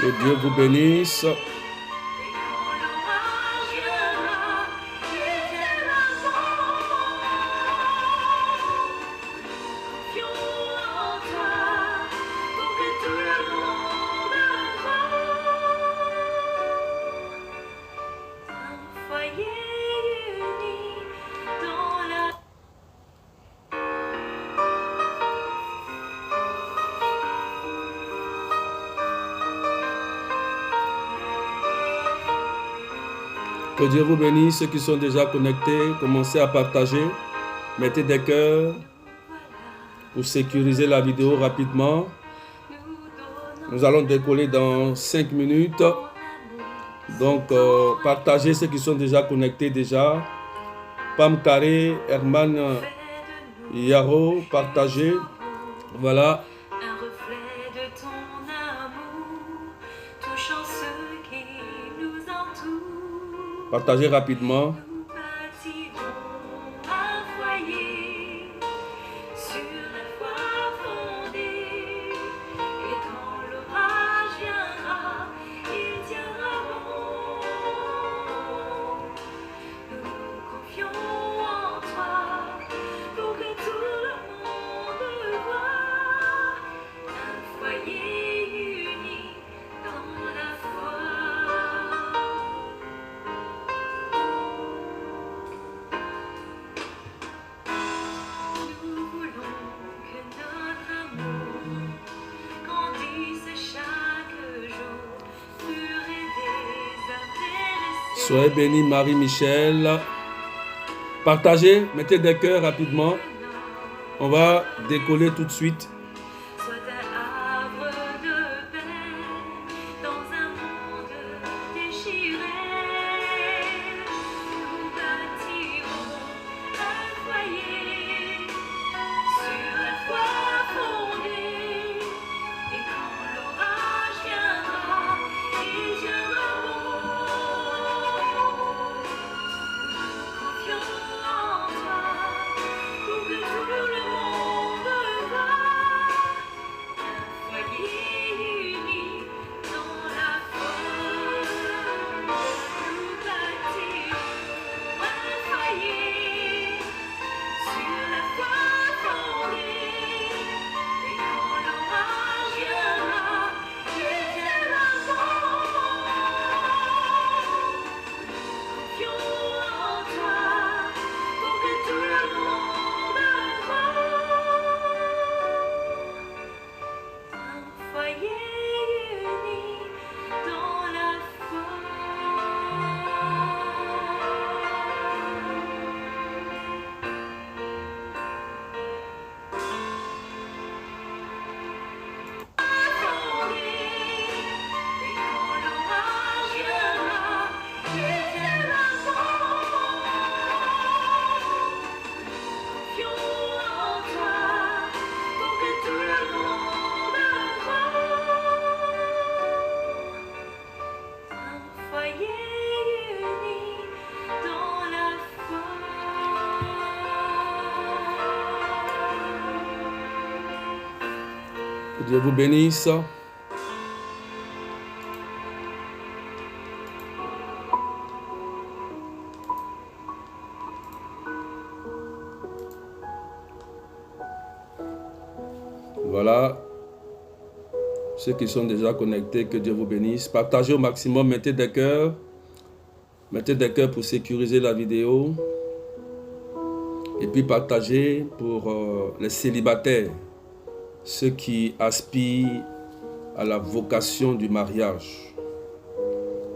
Que Dieu vous bénisse. Que Dieu vous bénisse, ceux qui sont déjà connectés, commencez à partager, mettez des cœurs pour sécuriser la vidéo rapidement. Nous allons décoller dans 5 minutes, donc partagez ceux qui sont déjà connectés déjà. Pam Carré, Herman Yaro, partagez, voilà. Partagez rapidement. Soyez bénis, Marie-Michel. Partagez, mettez des cœurs rapidement. On va décoller tout de suite. Dieu vous bénisse. Voilà. Ceux qui sont déjà connectés, que Dieu vous bénisse. Partagez au maximum, mettez des cœurs. Mettez des cœurs pour sécuriser la vidéo. Et puis partagez pour les célibataires, ceux qui aspirent à la vocation du mariage.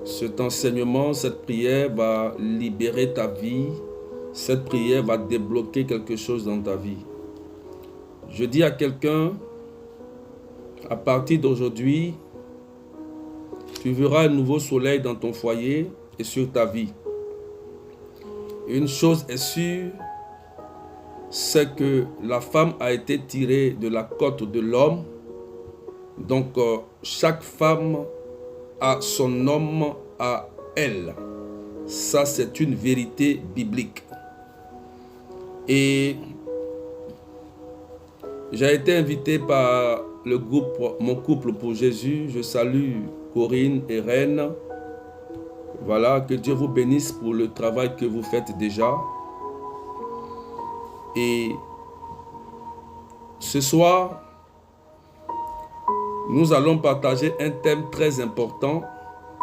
Cet enseignement, cette prière va libérer ta vie. Cette prière va débloquer quelque chose dans ta vie. Je dis à quelqu'un, à partir d'aujourd'hui, tu verras un nouveau soleil dans ton foyer et sur ta vie. Une chose est sûre, c'est que la femme a été tirée de la côte de l'homme. Donc, chaque femme a son homme à elle. Ça, c'est une vérité biblique. Et j'ai été invité par le groupe Mon Couple pour Jésus. Je salue Corinne et Reine. Voilà, que Dieu vous bénisse pour le travail que vous faites déjà. Et ce soir, nous allons partager un thème très important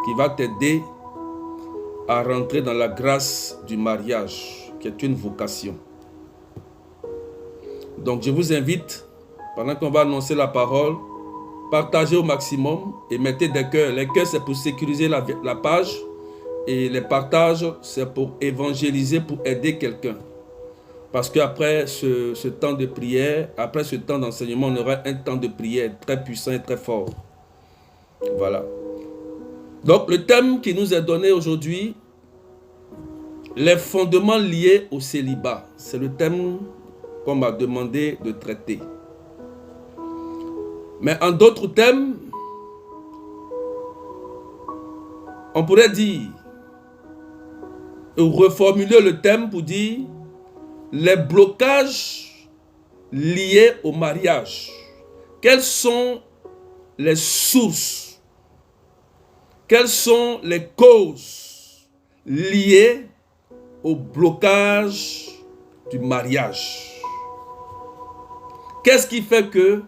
qui va t'aider à rentrer dans la grâce du mariage, qui est une vocation. Donc je vous invite, pendant qu'on va annoncer la parole, partagez au maximum et mettez des cœurs. Les cœurs, c'est pour sécuriser la page, et les partages, c'est pour évangéliser, pour aider quelqu'un. Parce qu'après ce temps de prière, après ce temps d'enseignement, on aura un temps de prière très puissant et très fort. Voilà. Donc le thème qui nous est donné aujourd'hui, les fondements liés au célibat. C'est le thème qu'on m'a demandé de traiter. Mais en d'autres thèmes, on pourrait dire, ou reformuler le thème pour dire les blocages liés au mariage. Quelles sont les sources? Quelles sont les causes liées au blocage du mariage? Qu'est-ce qui fait que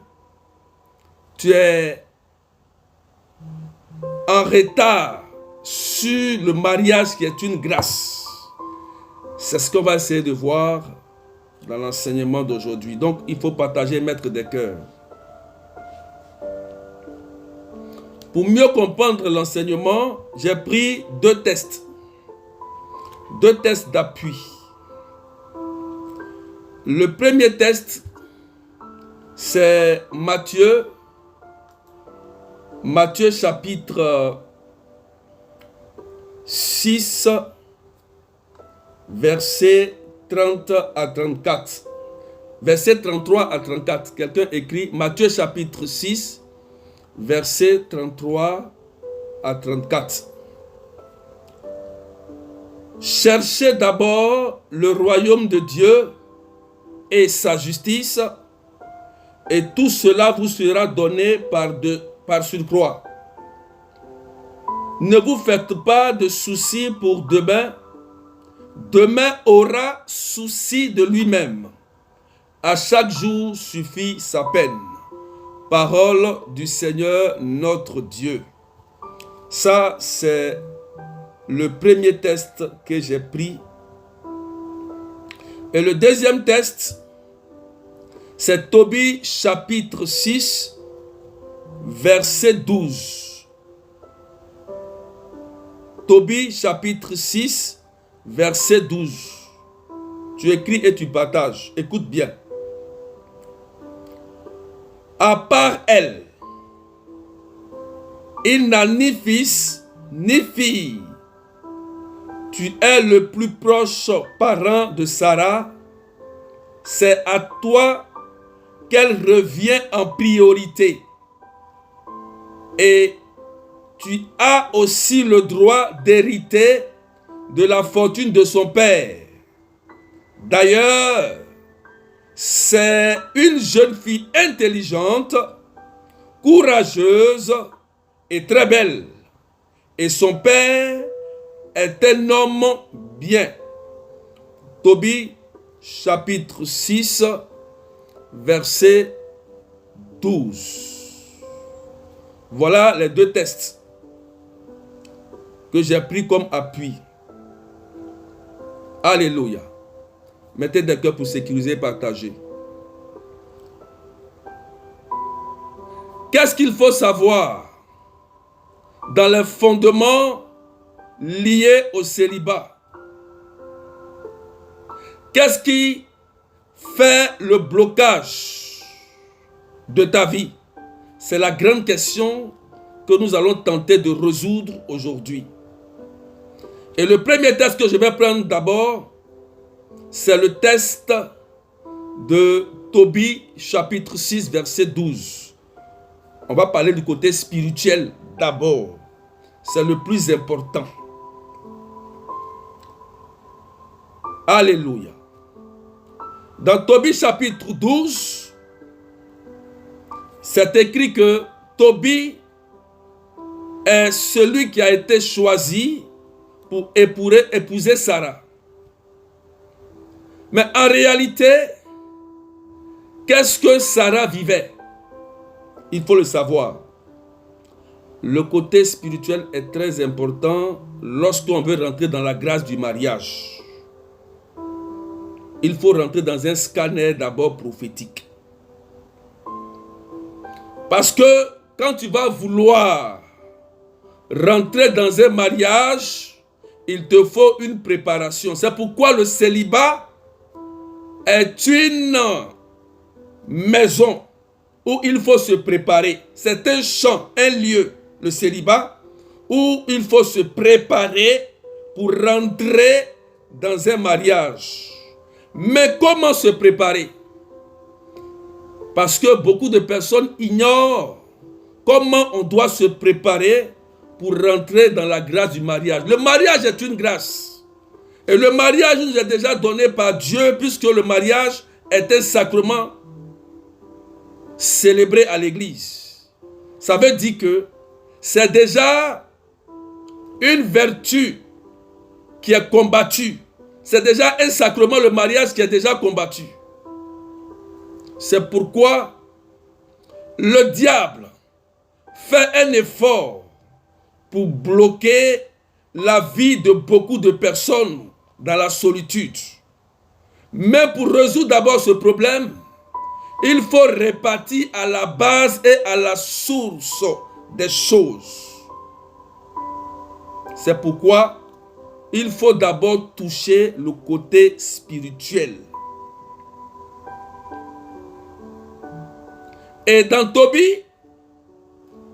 tu es en retard sur le mariage qui est une grâce? C'est ce qu'on va essayer de voir dans l'enseignement d'aujourd'hui. Donc, il faut partager et mettre des cœurs. Pour mieux comprendre l'enseignement, j'ai pris deux tests. Deux tests d'appui. Le premier test, c'est Matthieu chapitre 6, versets 30 à 34. Verset 33 à 34. Quelqu'un écrit Matthieu chapitre 6, versets 33 à 34. Cherchez d'abord le royaume de Dieu et sa justice, et tout cela vous sera donné par surcroît. Ne vous faites pas de soucis pour demain. Demain aura souci de lui-même. À chaque jour suffit sa peine. Parole du Seigneur notre Dieu. Ça, c'est le premier test que j'ai pris. Et le deuxième test, c'est Tobie chapitre 6, verset 12. Tobie chapitre 6, verset 12. Tu écris et tu partages. Écoute bien. À part elle, il n'a ni fils ni fille. Tu es le plus proche parent de Sarah. C'est à toi qu'elle revient en priorité. Et tu as aussi le droit d'hériter de la fortune de son père. D'ailleurs, c'est une jeune fille intelligente courageuse et très belle. Et son père est un homme bien. Tobie, chapitre 6, verset 12. Voilà les deux textes que j'ai pris comme appui. Alléluia. Mettez des cœurs pour sécuriser et partager. Qu'est-ce qu'il faut savoir dans les fondements liés au célibat? Qu'est-ce qui fait le blocage de ta vie? C'est la grande question que nous allons tenter de résoudre aujourd'hui. Et le premier test que je vais prendre d'abord, c'est le test de Tobie, chapitre 6, verset 12. On va parler du côté spirituel d'abord. C'est le plus important. Alléluia. Dans Tobie chapitre 12, c'est écrit que Tobie est celui qui a été choisi pour épouser Sarah. Mais en réalité, qu'est-ce que Sarah vivait? Il faut le savoir. Le côté spirituel est très important lorsqu'on veut rentrer dans la grâce du mariage. Il faut rentrer dans un scanner d'abord prophétique. Parce que quand tu vas vouloir rentrer dans un mariage, il te faut une préparation. C'est pourquoi le célibat est une maison où il faut se préparer. C'est un champ, un lieu, le célibat, où il faut se préparer pour rentrer dans un mariage. Mais comment se préparer? Parce que beaucoup de personnes ignorent comment on doit se préparer pour rentrer dans la grâce du mariage. Le mariage est une grâce. Et le mariage nous est déjà donné par Dieu, puisque le mariage est un sacrement célébré à l'église. Ça veut dire que c'est déjà une vertu qui est combattue. C'est déjà un sacrement, le mariage, qui est déjà combattu. C'est pourquoi le diable fait un effort pour bloquer la vie de beaucoup de personnes dans la solitude. Mais pour résoudre d'abord ce problème, il faut repartir à la base et à la source des choses. C'est pourquoi il faut d'abord toucher le côté spirituel. Et dans Tobie,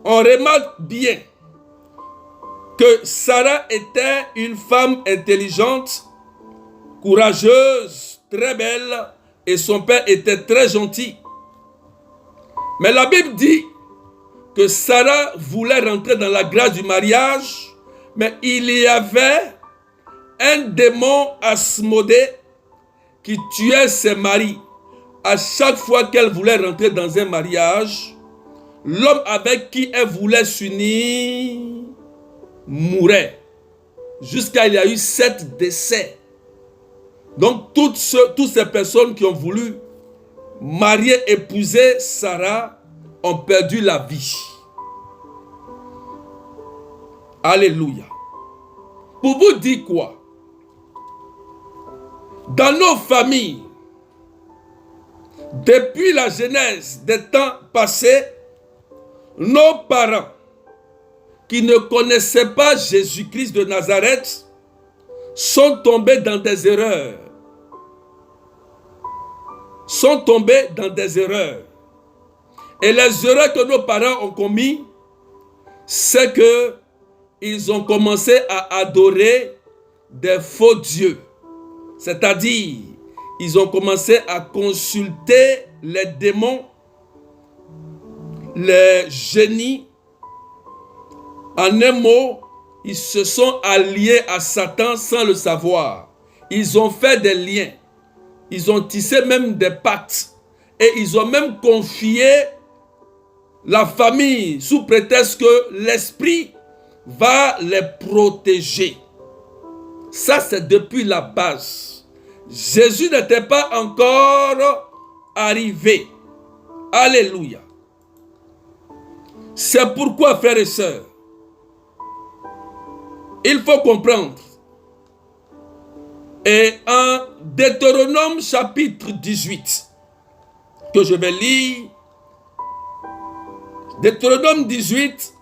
on remarque bien que Sarah était une femme intelligente, courageuse, très belle, et son père était très gentil. Mais la Bible dit que Sarah voulait rentrer dans la grâce du mariage, mais il y avait un démon Asmodée qui tuait ses maris. À chaque fois qu'elle voulait rentrer dans un mariage, l'homme avec qui elle voulait s'unir mourait. Jusqu'à il y a eu 7 décès. Donc toutes ces personnes qui ont voulu marier, épouser Sarah ont perdu la vie. Alléluia. Pour vous dire quoi? Dans nos familles, depuis la genèse des temps passés, nos parents qui ne connaissaient pas Jésus-Christ de Nazareth sont tombés dans des erreurs. Et les erreurs que nos parents ont commises, c'est que ils ont commencé à adorer des faux dieux. C'est-à-dire, ils ont commencé à consulter les démons, les génies. En un mot, ils se sont alliés à Satan sans le savoir. Ils ont fait des liens. Ils ont tissé même des pactes. Et ils ont même confié la famille sous prétexte que l'esprit va les protéger. Ça, c'est depuis la base. Jésus n'était pas encore arrivé. Alléluia. C'est pourquoi, frères et sœurs, il faut comprendre. Et en Deutéronome chapitre 18, que je vais lire, Deutéronome 18,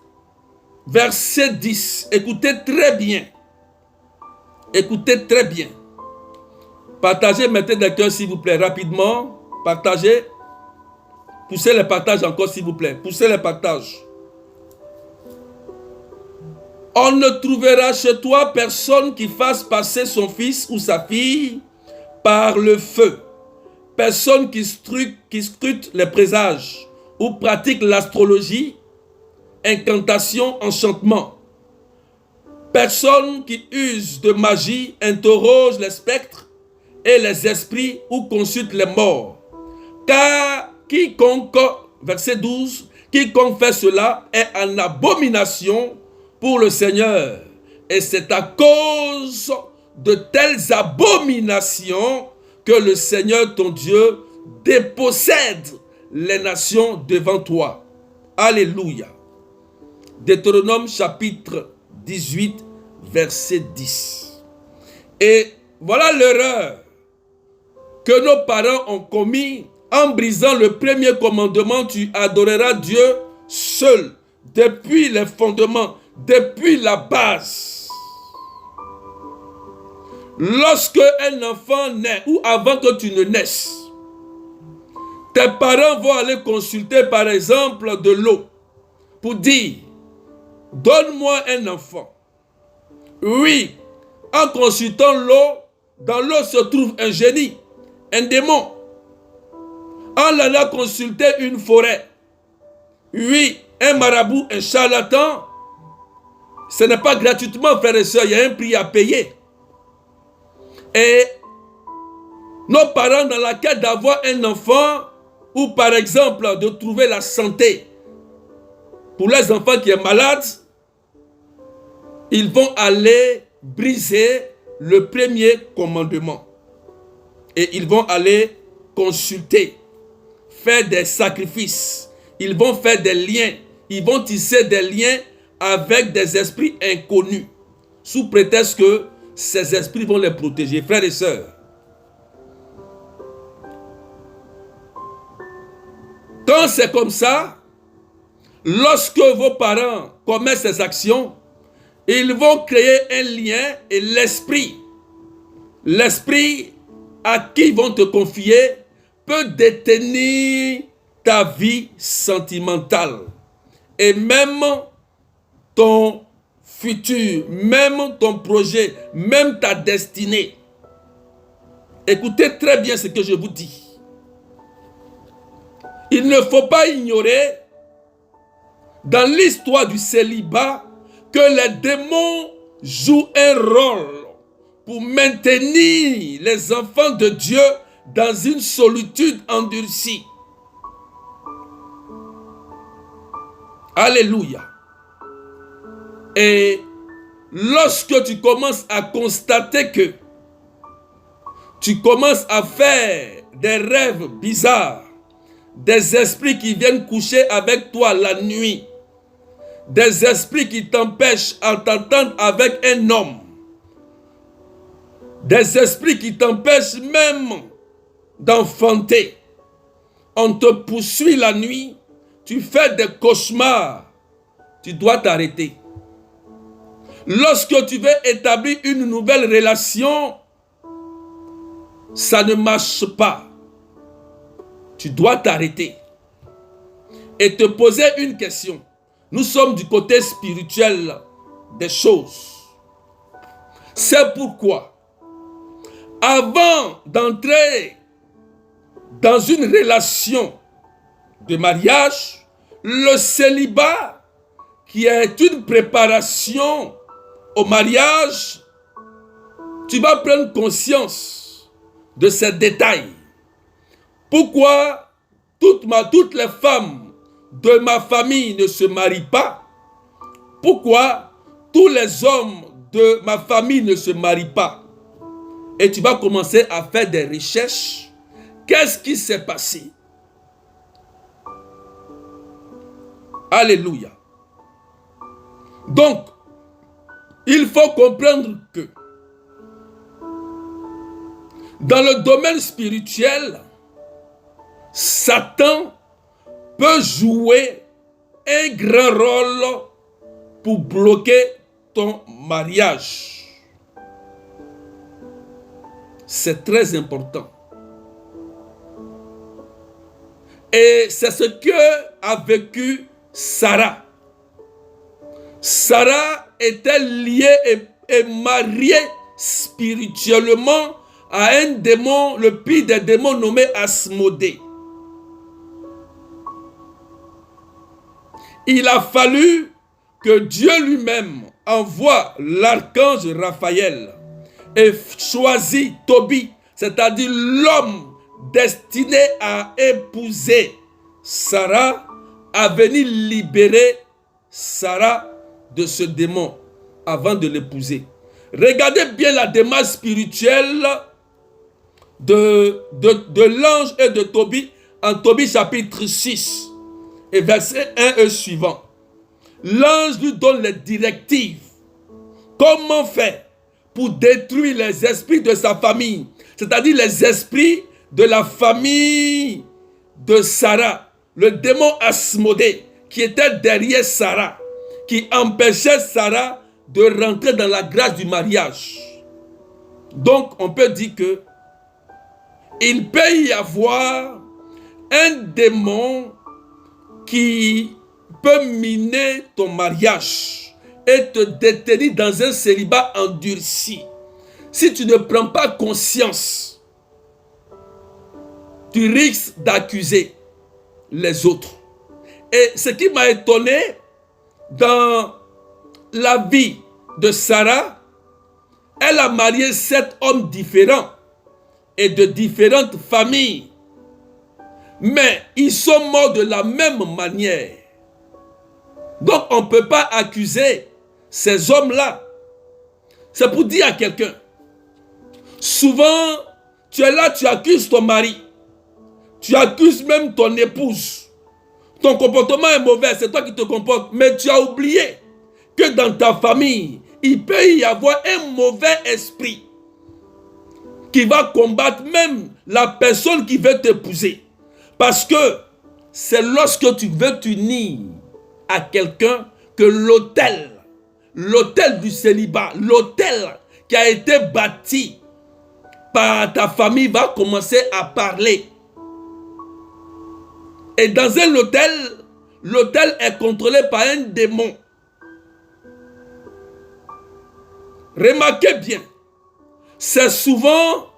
verset 10. Écoutez très bien. Écoutez très bien. Partagez, mettez des cœurs s'il vous plaît, rapidement. Partagez. Poussez les partages encore s'il vous plaît. Poussez les partages. On ne trouvera chez toi personne qui fasse passer son fils ou sa fille par le feu. Personne qui scrute les présages ou pratique l'astrologie, incantation, enchantement. Personne qui use de magie, interroge les spectres et les esprits ou consulte les morts. Car quiconque, verset 12, quiconque fait cela est en abomination pour le Seigneur. Et c'est à cause de telles abominations que le Seigneur ton Dieu dépossède les nations devant toi. Alléluia. Deutéronome chapitre 18, verset 10. Et voilà l'erreur que nos parents ont commis en brisant le premier commandement: tu adoreras Dieu seul, depuis les fondements, depuis la base. Lorsque un enfant naît ou avant que tu ne naisses, tes parents vont aller consulter par exemple de l'eau pour dire: donne-moi un enfant. Oui, en consultant l'eau, dans l'eau se trouve un génie, un démon. En allant consulter une forêt, oui, un marabout, un charlatan, ce n'est pas gratuitement, frères et sœurs, il y a un prix à payer. Et nos parents, dans la quête d'avoir un enfant, ou par exemple de trouver la santé pour les enfants qui sont malades, ils vont aller briser le premier commandement. Et ils vont aller consulter, faire des sacrifices. Ils vont faire des liens. Ils vont tisser des liens avec des esprits inconnus, sous prétexte que ces esprits vont les protéger. Frères et sœurs, quand c'est comme ça, lorsque vos parents commettent ces actions, ils vont créer un lien et l'esprit à qui ils vont te confier peut détenir ta vie sentimentale et même ton futur, même ton projet, même ta destinée. Écoutez très bien ce que je vous dis. Il ne faut pas ignorer dans l'histoire du célibat que les démons jouent un rôle pour maintenir les enfants de Dieu dans une solitude endurcie. Alléluia. Et lorsque tu commences à constater que tu commences à faire des rêves bizarres, des esprits qui viennent coucher avec toi la nuit, des esprits qui t'empêchent à t'entendre avec un homme, des esprits qui t'empêchent même d'enfanter. On te poursuit la nuit, tu fais des cauchemars, tu dois t'arrêter. Lorsque tu veux établir une nouvelle relation, ça ne marche pas. Tu dois t'arrêter et te poser une question. Nous sommes du côté spirituel des choses. C'est pourquoi, avant d'entrer dans une relation de mariage, le célibat, qui est une préparation au mariage, tu vas prendre conscience de ces détails. Pourquoi toutes les femmes de ma famille ne se marient pas? Pourquoi tous les hommes de ma famille ne se marient pas? Et tu vas commencer à faire des recherches. Qu'est-ce qui s'est passé? Alléluia. Donc, il faut comprendre que dans le domaine spirituel, Satan peut jouer un grand rôle pour bloquer ton mariage. C'est très important. Et c'est ce que a vécu Sarah. Sarah était liée et mariée spirituellement à un démon, le pire des démons nommé Asmodée. Il a fallu que Dieu lui-même envoie l'archange Raphaël et choisit Tobie, c'est-à-dire l'homme destiné à épouser Sarah, à venir libérer Sarah de ce démon avant de l'épouser. Regardez bien la démarche spirituelle de l'ange et de Tobie en Tobie chapitre 6 et verset 1 et suivant. L'ange lui donne les directives. Comment faire pour détruire les esprits de sa famille, c'est-à-dire les esprits de la famille de Sarah, le démon Asmodée qui était derrière Sarah, qui empêchait Sarah de rentrer dans la grâce du mariage. Donc on peut dire que il peut y avoir un démon qui peut miner ton mariage et te détenir dans un célibat endurci. Si tu ne prends pas conscience, tu risques d'accuser les autres. Et ce qui m'a étonné dans la vie de Sarah, elle a marié 7 hommes différents et de différentes familles. Mais ils sont morts de la même manière. Donc on ne peut pas accuser ces hommes-là. C'est pour dire à quelqu'un, souvent tu es là, tu accuses ton mari, tu accuses même ton épouse. Ton comportement est mauvais, c'est toi qui te comportes, mais tu as oublié que dans ta famille, il peut y avoir un mauvais esprit qui va combattre même la personne qui veut t'épouser. Parce que c'est lorsque tu veux t'unir à quelqu'un que l'autel du célibat, l'autel qui a été bâti par ta famille va commencer à parler. Et dans un hôtel, l'hôtel est contrôlé par un démon. Remarquez bien, c'est souvent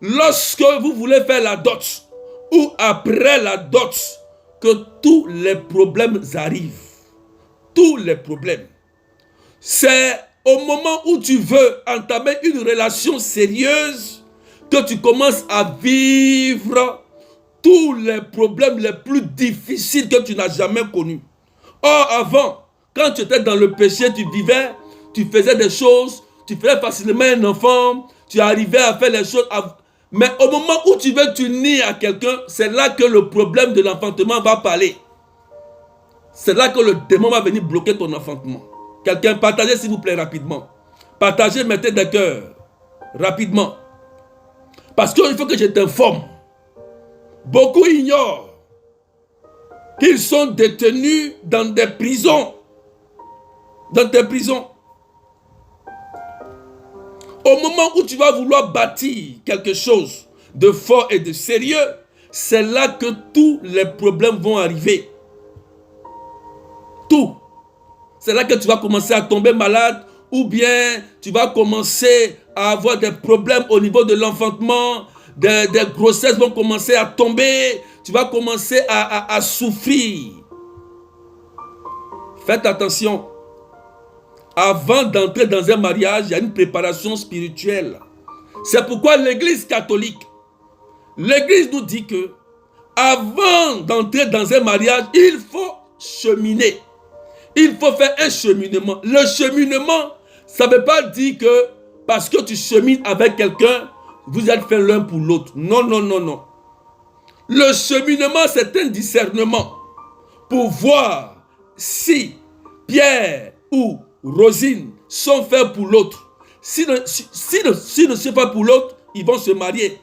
lorsque vous voulez faire la dot ou après la dot que tous les problèmes arrivent. Tous les problèmes. C'est au moment où tu veux entamer une relation sérieuse que tu commences à vivre tous les problèmes les plus difficiles que tu n'as jamais connus. Or, avant, quand tu étais dans le péché, tu vivais, tu faisais des choses, tu faisais facilement un enfant, tu arrivais à faire les choses. Mais au moment où tu veux t'unir à quelqu'un, c'est là que le problème de l'enfantement va parler. C'est là que le démon va venir bloquer ton enfantement. Quelqu'un, partagez s'il vous plaît rapidement. Partagez, mettez des cœurs rapidement. Parce qu'il faut que je t'informe. Beaucoup ignorent qu'ils sont détenus dans des prisons. Dans des prisons. Au moment où tu vas vouloir bâtir quelque chose de fort et de sérieux, c'est là que tous les problèmes vont arriver. Tout. C'est là que tu vas commencer à tomber malade ou bien tu vas commencer à avoir des problèmes au niveau de l'enfantement, des grossesses vont commencer à tomber, tu vas commencer à souffrir. Faites attention. Avant d'entrer dans un mariage, il y a une préparation spirituelle. C'est pourquoi l'Église catholique, l'Église nous dit que avant d'entrer dans un mariage, il faut cheminer. Il faut faire un cheminement. Le cheminement, ça ne veut pas dire que parce que tu chemines avec quelqu'un, vous êtes fait l'un pour l'autre. Non, non, non, non. Le cheminement, c'est un discernement pour voir si Pierre ou Rosine sont faits pour l'autre. Si ne sont pas pour l'autre, ils vont se marier.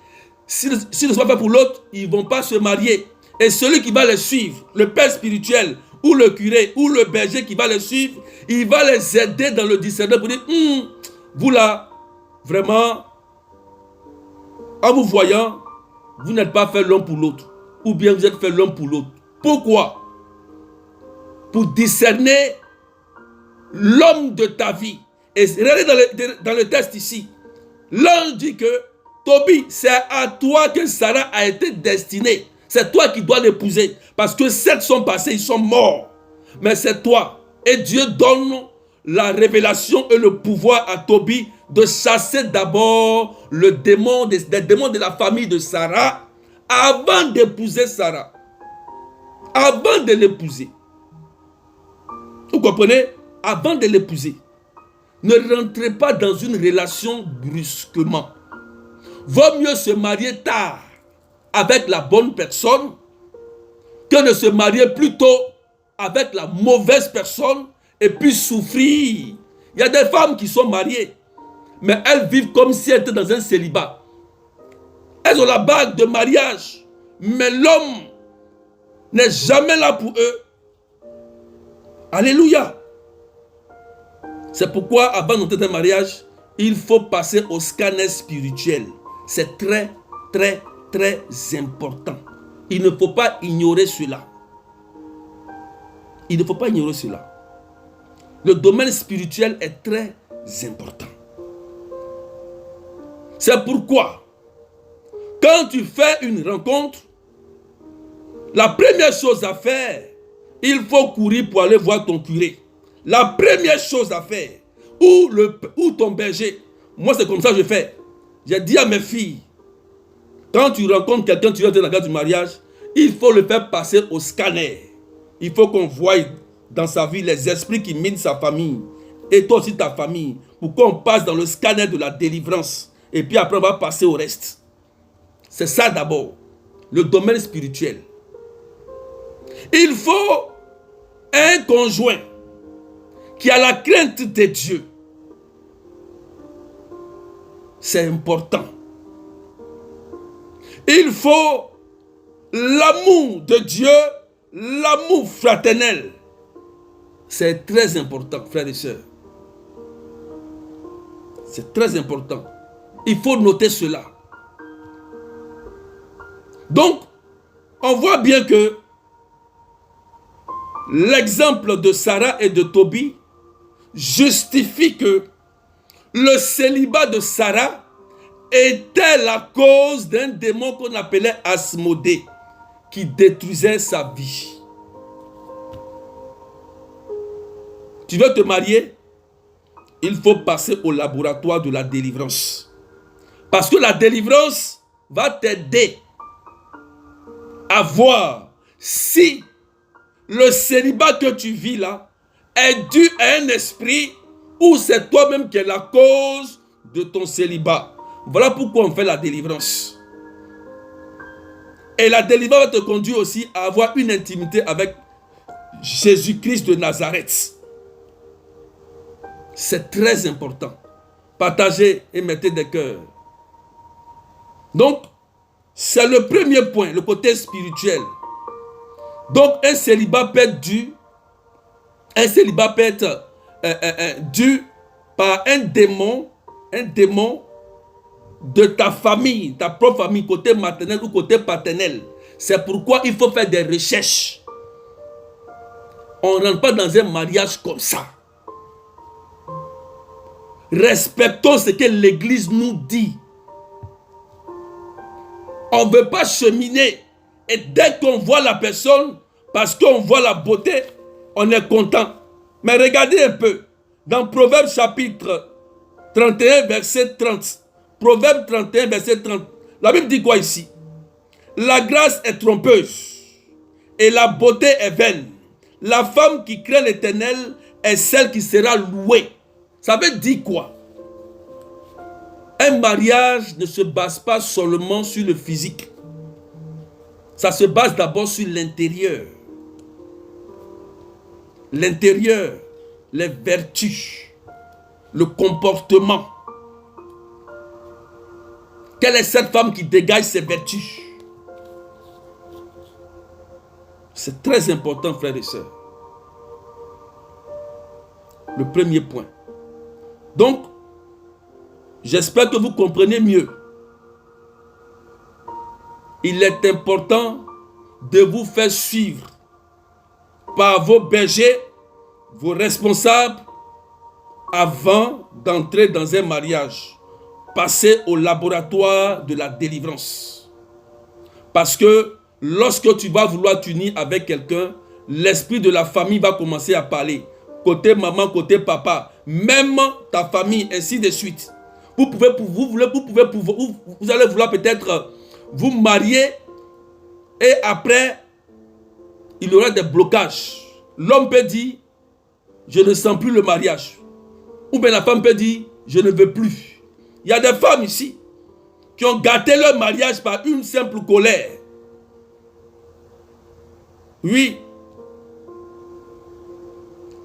Si ne sont pas faits pour l'autre, ils ne vont pas se marier. Et celui qui va les suivre, le père spirituel, ou le curé, ou le berger qui va les suivre, il va les aider dans le discernement pour dire, vous là, vraiment, en vous voyant, vous n'êtes pas fait l'un pour l'autre. Ou bien vous êtes fait l'un pour l'autre. Pourquoi? Pour discerner l'homme de ta vie. Et regardez dans le texte ici. L'ange dit que, Tobie, c'est à toi que Sarah a été destinée. C'est toi qui dois l'épouser. Parce que 7 sont passés, ils sont morts. Mais c'est toi. Et Dieu donne la révélation et le pouvoir à Tobie de chasser d'abord les démons de la famille de Sarah avant d'épouser Sarah. Avant de l'épouser. Vous comprenez? Avant de l'épouser. Ne rentrez pas dans une relation brusquement. Vaut mieux se marier tard avec la bonne personne que de se marier plus tôt avec la mauvaise personne et puis souffrir. Il y a des femmes qui sont mariées, mais elles vivent comme si elles étaient dans un célibat. Elles ont la bague de mariage, mais l'homme n'est jamais là pour eux. Alléluia. C'est pourquoi, avant d'entrer dans un mariage, il faut passer au scanner spirituel. C'est très, très, très important. Il ne faut pas ignorer cela. Il ne faut pas ignorer cela. Le domaine spirituel est très important. C'est pourquoi, quand tu fais une rencontre, la première chose à faire, il faut courir pour aller voir ton curé. La première chose à faire, ou ton berger. Moi, c'est comme ça que je fais. J'ai dit à mes filles, quand tu rencontres quelqu'un, tu viens dans la garde du mariage, il faut le faire passer au scanner. Il faut qu'on voie dans sa vie les esprits qui minent sa famille. Et toi aussi ta famille. Pour qu'on passe dans le scanner de la délivrance. Et puis après, on va passer au reste. C'est ça d'abord. Le domaine spirituel. Il faut un conjoint qui a la crainte de Dieu. C'est important. Il faut l'amour de Dieu, l'amour fraternel. C'est très important, frères et sœurs. C'est très important. Il faut noter cela. Donc, on voit bien que l'exemple de Sarah et de Tobie justifie que le célibat de Sarah était la cause d'un démon qu'on appelait Asmodée, qui détruisait sa vie. Tu veux te marier? Il faut passer au laboratoire de la délivrance. Parce que la délivrance va t'aider à voir si le célibat que tu vis là est dû à un esprit ou c'est toi-même qui es la cause de ton célibat. Voilà pourquoi on fait la délivrance. Et la délivrance va te conduire aussi à avoir une intimité avec Jésus-Christ de Nazareth. C'est très important. Partagez et mettez des cœurs. Donc, c'est le premier point, le côté spirituel. Donc, un célibat peut être dû par un démon de ta famille, ta propre famille, côté maternel ou côté paternel. C'est pourquoi il faut faire des recherches. On ne rentre pas dans un mariage comme ça. Respectons ce que l'Église nous dit. On ne veut pas cheminer. Et dès qu'on voit la personne, parce qu'on voit la beauté, on est content. Mais regardez un peu. Dans Proverbe chapitre 31, verset 30. Proverbe 31, verset 30. La Bible dit quoi ici? La grâce est trompeuse et la beauté est vaine. La femme qui craint l'Éternel est celle qui sera louée. Ça veut dire quoi? Un mariage ne se base pas seulement sur le physique. Ça se base d'abord sur l'intérieur. L'intérieur, les vertus, le comportement. Quelle est cette femme qui dégage ses vertus? C'est très important, frères et sœurs. Le premier point. Donc, j'espère que vous comprenez mieux. Il est important de vous faire suivre par vos bergers, vos responsables, avant d'entrer dans un mariage. Passez au laboratoire de la délivrance. Parce que lorsque tu vas vouloir t'unir avec quelqu'un, l'esprit de la famille va commencer à parler. Côté maman, côté papa, même ta famille, ainsi de suite. Vous allez vouloir peut-être vous marier et après, il y aura des blocages. L'homme peut dire, je ne sens plus le mariage. Ou bien la femme peut dire, je ne veux plus. Il y a des femmes ici qui ont gâté leur mariage par une simple colère. Oui.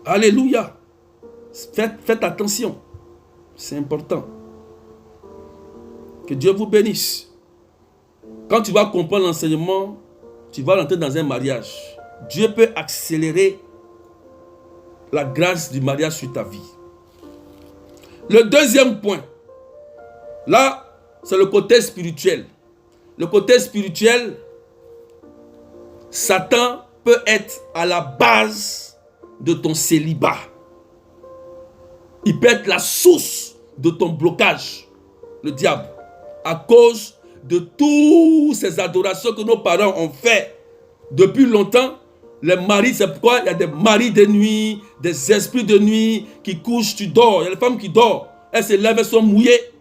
Alléluia. Faites attention. C'est important. Que Dieu vous bénisse. Quand tu vas comprendre l'enseignement, tu vas rentrer dans un mariage. Dieu peut accélérer la grâce du mariage sur ta vie. Le deuxième point, là, c'est le côté spirituel. Le côté spirituel, Satan peut être à la base de ton célibat. Il peut être la source de ton blocage, le diable, à cause de toutes ces adorations que nos parents ont fait depuis longtemps. Les maris, c'est pourquoi il y a des maris de nuit, des esprits de nuit qui couchent, tu dors. Il y a des femmes qui dorment, elles se lèvent, elles sont mouillées.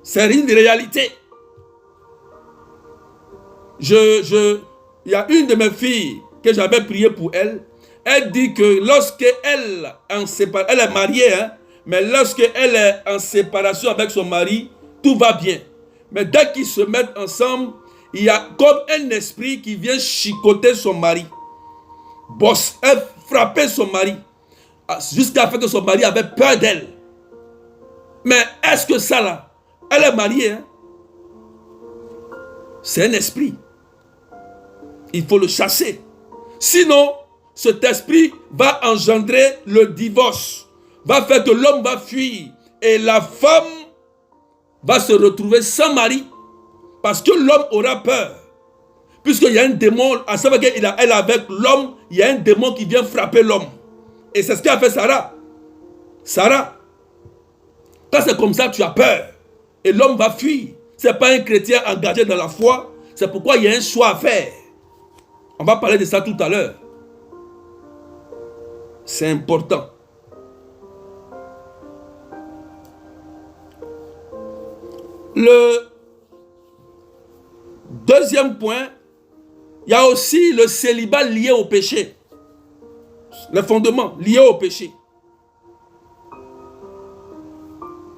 C'est une réalité. Il y a une de mes filles que j'avais prié pour elle. Elle dit que lorsque elle est mariée, mais lorsque elle est en séparation avec son mari, tout va bien. Mais dès qu'ils se mettent ensemble, il y a comme un esprit qui vient chicoter son mari. Elle frappait son mari jusqu'à ce que son mari avait peur d'elle. Mais est-ce que ça là, elle est mariée, c'est un esprit. Il faut le chasser. Sinon, cet esprit va engendrer le divorce, va faire que l'homme va fuir et la femme va se retrouver sans mari parce que l'homme aura peur. Puisqu'il y a un démon, à savoir qu'elle est avec l'homme, il y a un démon qui vient frapper l'homme. Et c'est ce qu'a fait Sarah. Sarah, quand c'est comme ça, tu as peur. Et l'homme va fuir. Ce n'est pas un chrétien engagé dans la foi. C'est pourquoi il y a un choix à faire. On va parler de ça tout à l'heure. C'est important. Le deuxième point, il y a aussi le célibat lié au péché. Le fondement lié au péché.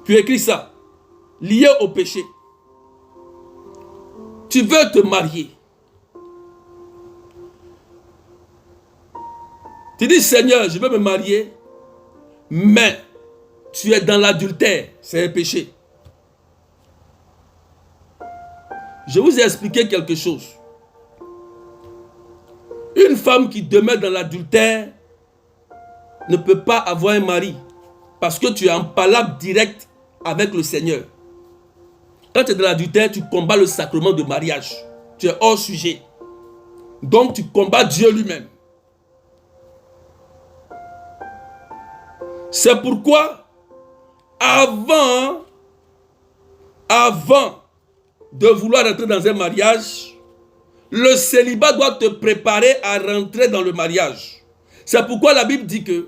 Tu écris ça. Lié au péché. Tu veux te marier. Tu dis, Seigneur, je veux me marier, mais tu es dans l'adultère. C'est un péché. Je vous ai expliqué quelque chose. Une femme qui demeure dans l'adultère ne peut pas avoir un mari parce que tu es en palabre direct avec le Seigneur. Quand tu es dans l'adultère, tu combats le sacrement de mariage. Tu es hors sujet. Donc tu combats Dieu lui-même. C'est pourquoi avant de vouloir entrer dans un mariage, le célibat doit te préparer à rentrer dans le mariage. C'est pourquoi la Bible dit que,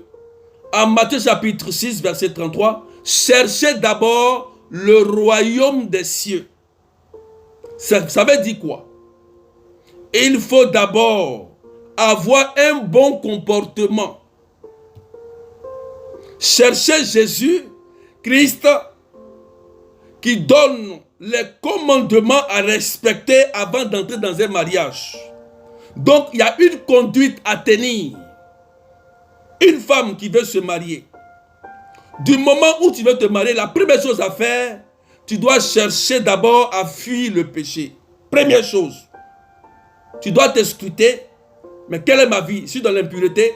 en Matthieu chapitre 6, verset 33, cherchez d'abord le royaume des cieux. Ça veut dire quoi? il faut d'abord avoir un bon comportement. Cherchez Jésus, Christ, qui donne les commandements à respecter avant d'entrer dans un mariage. Donc, il y a une conduite à tenir. Une femme qui veut se marier, du moment où tu veux te marier, la première chose à faire, tu dois chercher d'abord à fuir le péché. Première chose. Tu dois te scruter. Mais quelle est ma vie? Je suis dans l'impureté,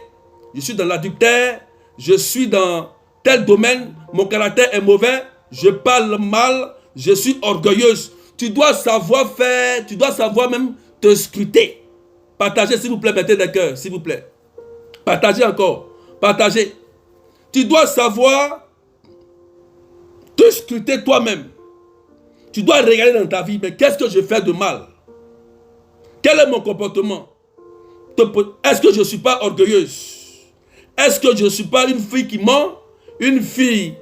je suis dans l'adultère, je suis dans tel domaine, mon caractère est mauvais, je parle mal, je suis orgueilleuse. Tu dois savoir faire, tu dois savoir même te scruter. Partagez s'il vous plaît, mettez des cœurs, s'il vous plaît. Partagez encore, partagez. Tu dois savoir te scruter toi-même. Tu dois regarder dans ta vie, mais qu'est-ce que je fais de mal? Quel est mon comportement? Est-ce que je ne suis pas orgueilleuse? Est-ce que je ne suis pas une fille qui ment? Une fille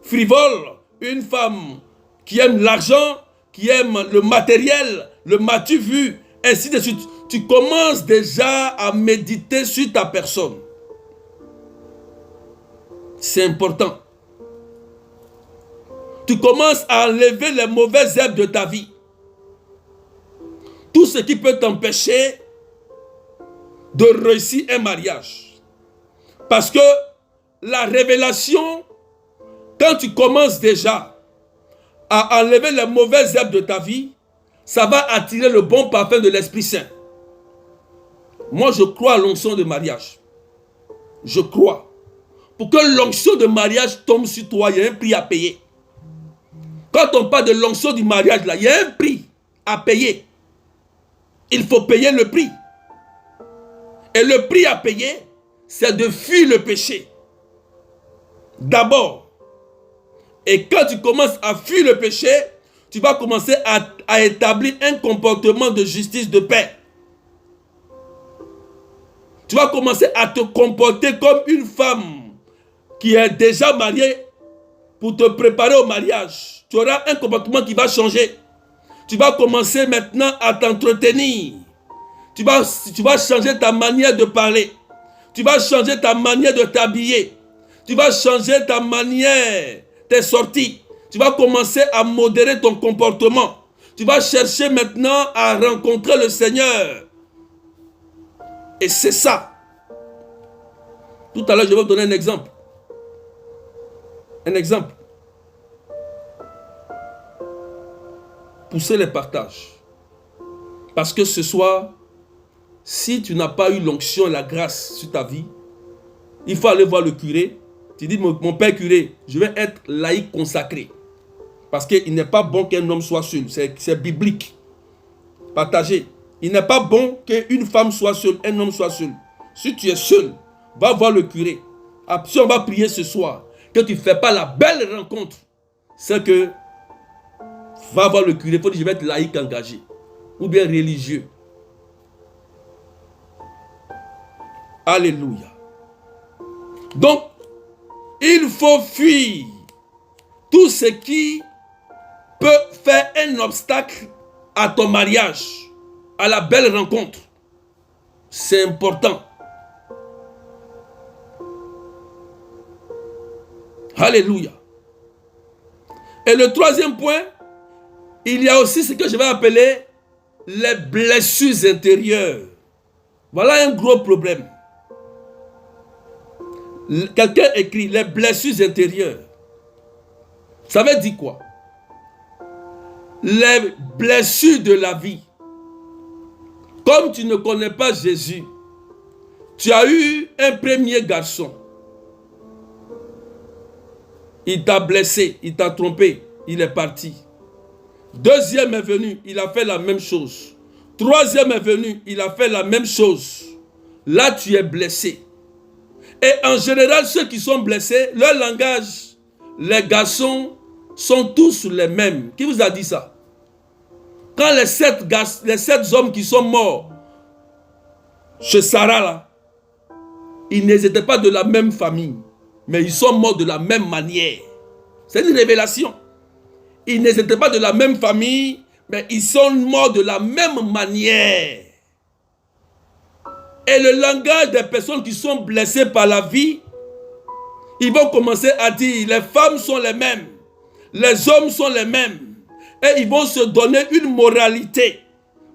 frivole? Une femme qui aime l'argent? Qui aime le matériel? Le m'as-tu vu? Ainsi de suite. Tu commences déjà à méditer sur ta personne. C'est important. Tu commences à enlever les mauvaises herbes de ta vie. Tout ce qui peut t'empêcher de réussir un mariage. Parce que la révélation, quand tu commences déjà à enlever les mauvaises herbes de ta vie, ça va attirer le bon parfum de l'Esprit Saint. Moi, je crois à l'onction de mariage. Je crois. Pour que l'onction de mariage tombe sur toi, il y a un prix à payer. Quand on parle de l'onction du mariage, là, il y a un prix à payer. Il faut payer le prix. Et le prix à payer, c'est de fuir le péché. D'abord. Et quand tu commences à fuir le péché, tu vas commencer à établir un comportement de justice, de paix. Tu vas commencer à te comporter comme une femme qui est déjà mariée pour te préparer au mariage. Tu auras un comportement qui va changer. Tu vas commencer maintenant à t'entretenir. Tu vas changer ta manière de parler. Tu vas changer ta manière de t'habiller. Tu vas changer ta manière, tes sorties. Tu vas commencer à modérer ton comportement. Tu vas chercher maintenant à rencontrer le Seigneur. Et c'est ça. Tout à l'heure, je vais vous donner un exemple. Un exemple. Poussez les partages. Parce que ce soir, si tu n'as pas eu l'onction et la grâce sur ta vie, il faut aller voir le curé. Tu dis, mon père curé, je vais être laïc consacré. Parce qu'il n'est pas bon qu'un homme soit seul. C'est biblique. Partagez. Il n'est pas bon qu'une femme soit seule, un homme soit seul. Si tu es seul, va voir le curé. Si on va prier ce soir, que tu ne fais pas la belle rencontre, c'est que va voir le curé. Il faut dire, je vais être laïque engagé. Ou bien religieux. Alléluia. Donc, il faut fuir tout ce qui peut faire un obstacle à ton mariage, à la belle rencontre. C'est important. Alléluia. Et le troisième point, il y a aussi ce que je vais appeler les blessures intérieures. Voilà un gros problème. Quelqu'un écrit les blessures intérieures. Ça veut dire quoi? Les blessures de la vie. Comme tu ne connais pas Jésus, tu as eu un premier garçon. Il t'a blessé, il t'a trompé, il est parti. Deuxième est venu, il a fait la même chose. Troisième est venu, il a fait la même chose. Là, tu es blessé. Et en général, ceux qui sont blessés, leur langage, les garçons sont tous les mêmes. Qui vous a dit ça? Quand les sept hommes qui sont morts chez Sarah, là, ils n'étaient pas de la même famille, mais ils sont morts de la même manière. C'est une révélation. Ils n'étaient pas de la même famille, mais ils sont morts de la même manière. Et le langage des personnes qui sont blessées par la vie, ils vont commencer à dire, les femmes sont les mêmes, les hommes sont les mêmes. Et ils vont se donner une moralité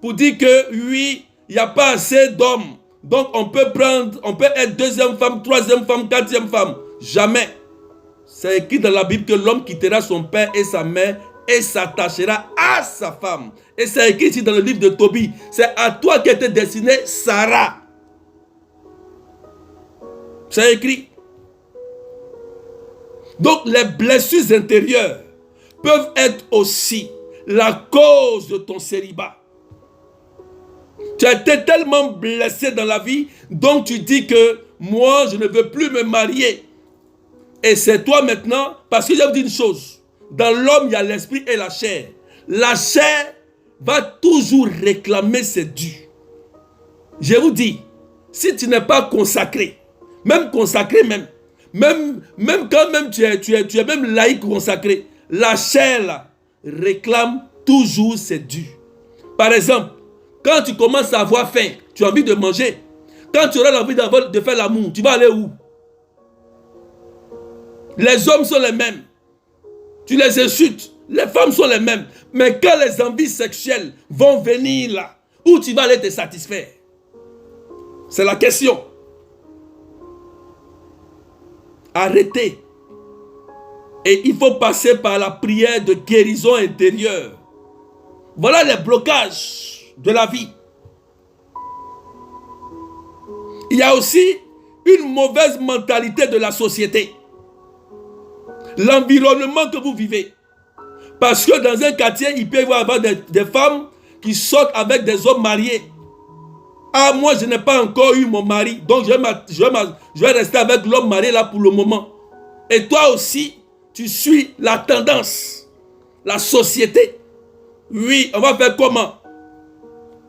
pour dire que oui, il n'y a pas assez d'hommes. Donc on peut être deuxième femme, troisième femme, quatrième femme. Jamais. C'est écrit dans la Bible que l'homme quittera son père et sa mère et s'attachera à sa femme. Et c'est écrit ici dans le livre de Tobie. C'est à toi qu'était destinée Sarah. C'est écrit. Donc les blessures intérieures peuvent être aussi la cause de ton célibat. Tu as été tellement blessé dans la vie, donc tu dis que moi je ne veux plus me marier. Et c'est toi maintenant, parce que je vais vous dire une chose. Dans l'homme, il y a l'esprit et la chair. La chair va toujours réclamer ses dus. Je vous dis, si tu n'es pas consacré, même consacré même quand même tu es même laïque consacré, la chair là, réclame toujours ses dus. Par exemple, quand tu commences à avoir faim, tu as envie de manger. Quand tu auras envie de faire l'amour, tu vas aller où? Les hommes sont les mêmes. Tu les insultes. Les femmes sont les mêmes. Mais quand les envies sexuelles vont venir là, où tu vas aller te satisfaire? C'est la question. Arrêtez. Et il faut passer par la prière de guérison intérieure. Voilà les blocages de la vie. Il y a aussi une mauvaise mentalité de la société. L'environnement que vous vivez. Parce que dans un quartier, il peut y avoir des femmes qui sortent avec des hommes mariés. Ah, moi, je n'ai pas encore eu mon mari. Donc, je vais rester avec l'homme marié là pour le moment. Et toi aussi, tu suis la tendance. La société. Oui, on va faire comment?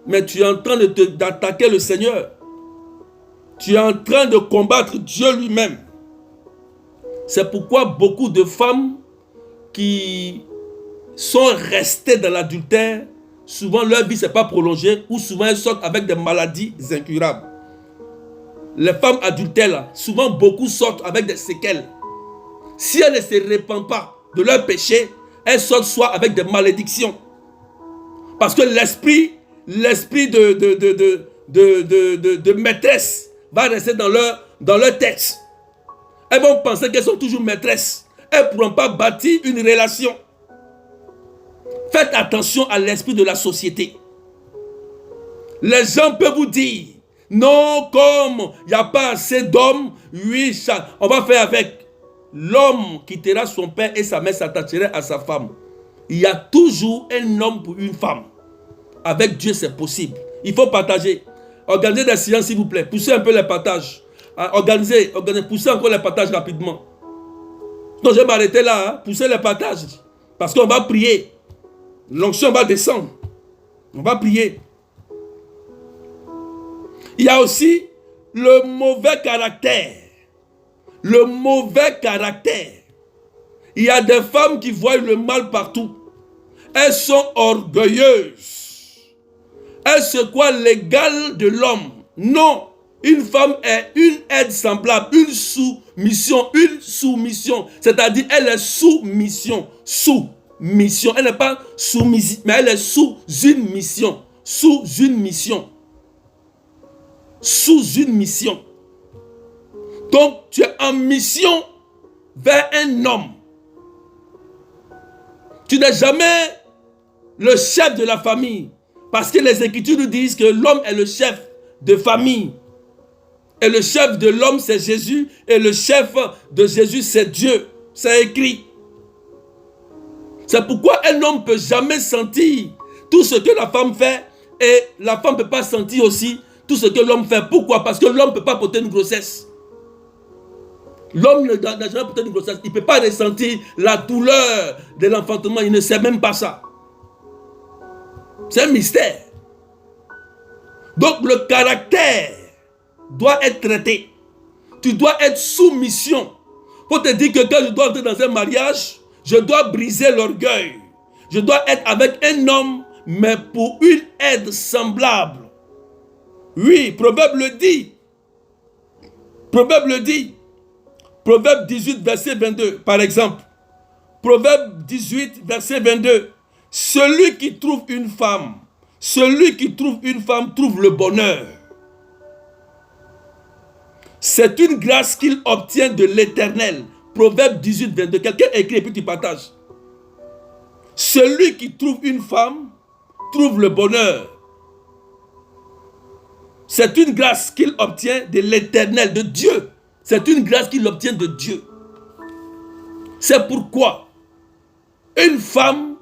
Mais tu es en train d'attaquer le Seigneur. Tu es en train de combattre Dieu lui-même. C'est pourquoi beaucoup de femmes qui sont restées dans l'adultère, souvent leur vie ne s'est pas prolongée ou souvent elles sortent avec des maladies incurables. Les femmes adultères, là, souvent beaucoup sortent avec des séquelles. Si elles ne se répandent pas de leur péché, elles sortent soit avec des malédictions. Parce que l'esprit de maîtresse va rester dans leur tête. Elles vont penser qu'elles sont toujours maîtresses. Elles ne pourront pas bâtir une relation. Faites attention à l'esprit de la société. Les gens peuvent vous dire, non, comme il n'y a pas assez d'hommes, oui, on va faire avec. L'homme quittera son père et sa mère s'attachera à sa femme. Il y a toujours un homme pour une femme. Avec Dieu, c'est possible. Il faut partager. Organisez des séances, s'il vous plaît. Poussez un peu les partages. Organisez, poussez encore les partages rapidement. Donc, je vais m'arrêter là. Hein. Poussez les partages. Parce qu'on va prier. L'onction va descendre. On va prier. Il y a aussi le mauvais caractère. Le mauvais caractère. Il y a des femmes qui voient le mal partout. Elles sont orgueilleuses. Elles se croient l'égale de l'homme. Non. Une femme est une aide semblable, une soumission. C'est-à-dire, elle est sous-mission. Sous-mission. Elle n'est pas soumise, mais elle est sous une mission. Sous une mission. Sous une mission. Donc, tu es en mission vers un homme. Tu n'es jamais le chef de la famille. Parce que les Écritures nous disent que l'homme est le chef de famille. Et le chef de l'homme, c'est Jésus. Et le chef de Jésus, c'est Dieu. C'est écrit. C'est pourquoi un homme ne peut jamais sentir tout ce que la femme fait. Et la femme ne peut pas sentir aussi tout ce que l'homme fait. Pourquoi? Parce que l'homme ne peut pas porter une grossesse. L'homme n'a jamais porté une grossesse. Il ne peut pas ressentir la douleur de l'enfantement. Il ne sait même pas ça. C'est un mystère. Donc le caractère doit être traité. Tu dois être sous mission. Il faut te dire que quand je dois entrer dans un mariage, je dois briser l'orgueil. Je dois être avec un homme, mais pour une aide semblable. Oui, Proverbe le dit. Proverbe le dit. Proverbe 18, verset 22, par exemple. Proverbe 18, verset 22. Celui qui trouve une femme trouve le bonheur. C'est une grâce qu'il obtient de l'Éternel. Proverbe 18, 22. Quelqu'un écrit et puis tu partages. Celui qui trouve une femme trouve le bonheur. C'est une grâce qu'il obtient de l'Éternel, de Dieu. C'est une grâce qu'il obtient de Dieu. C'est pourquoi une femme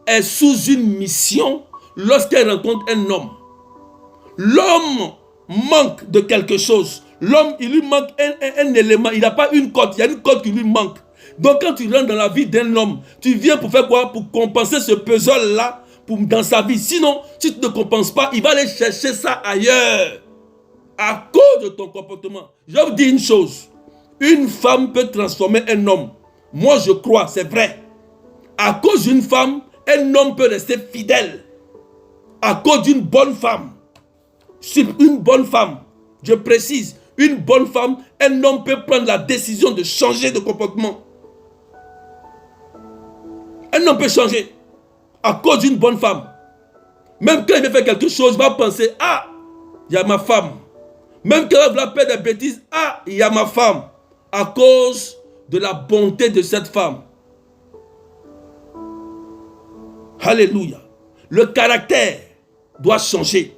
est sous une mission lorsqu'elle rencontre un homme. L'homme manque de quelque chose. L'homme, il lui manque un élément. Il n'a pas une cote. Il y a une cote qui lui manque. Donc quand tu rentres dans la vie d'un homme, tu viens pour faire quoi? Pour compenser ce puzzle-là dans sa vie. Sinon, si tu ne compenses pas, il va aller chercher ça ailleurs. À cause de ton comportement. Je vais vous dire une chose. Une femme peut transformer un homme. Moi, je crois, c'est vrai. À cause d'une femme, un homme peut rester fidèle. À cause d'une bonne femme. C'est une bonne femme. Je précise, une bonne femme, un homme peut prendre la décision de changer de comportement. Un homme peut changer à cause d'une bonne femme. Même quand il veut faire quelque chose, il va penser, ah, il y a ma femme. Même quand il va faire des bêtises, ah, il y a ma femme. À cause de la bonté de cette femme. Alléluia. Le caractère doit changer.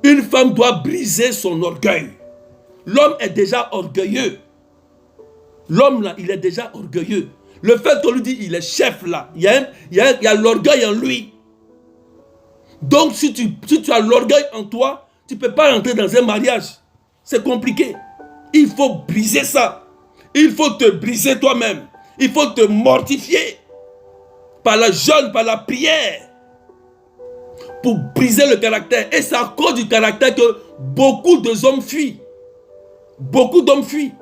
Une femme doit briser son orgueil. L'homme est déjà orgueilleux. L'homme là, il est déjà orgueilleux. Le fait qu'on lui dit il est chef là, il y a l'orgueil en lui. Donc si tu as l'orgueil en toi, tu ne peux pas rentrer dans un mariage. C'est compliqué. Il faut briser ça. Il faut te briser toi-même. Il faut te mortifier. Par la jeûne, par la prière. Pour briser le caractère. Et c'est à cause du caractère que beaucoup d'hommes fuient. Beaucoup d'hommes fuient.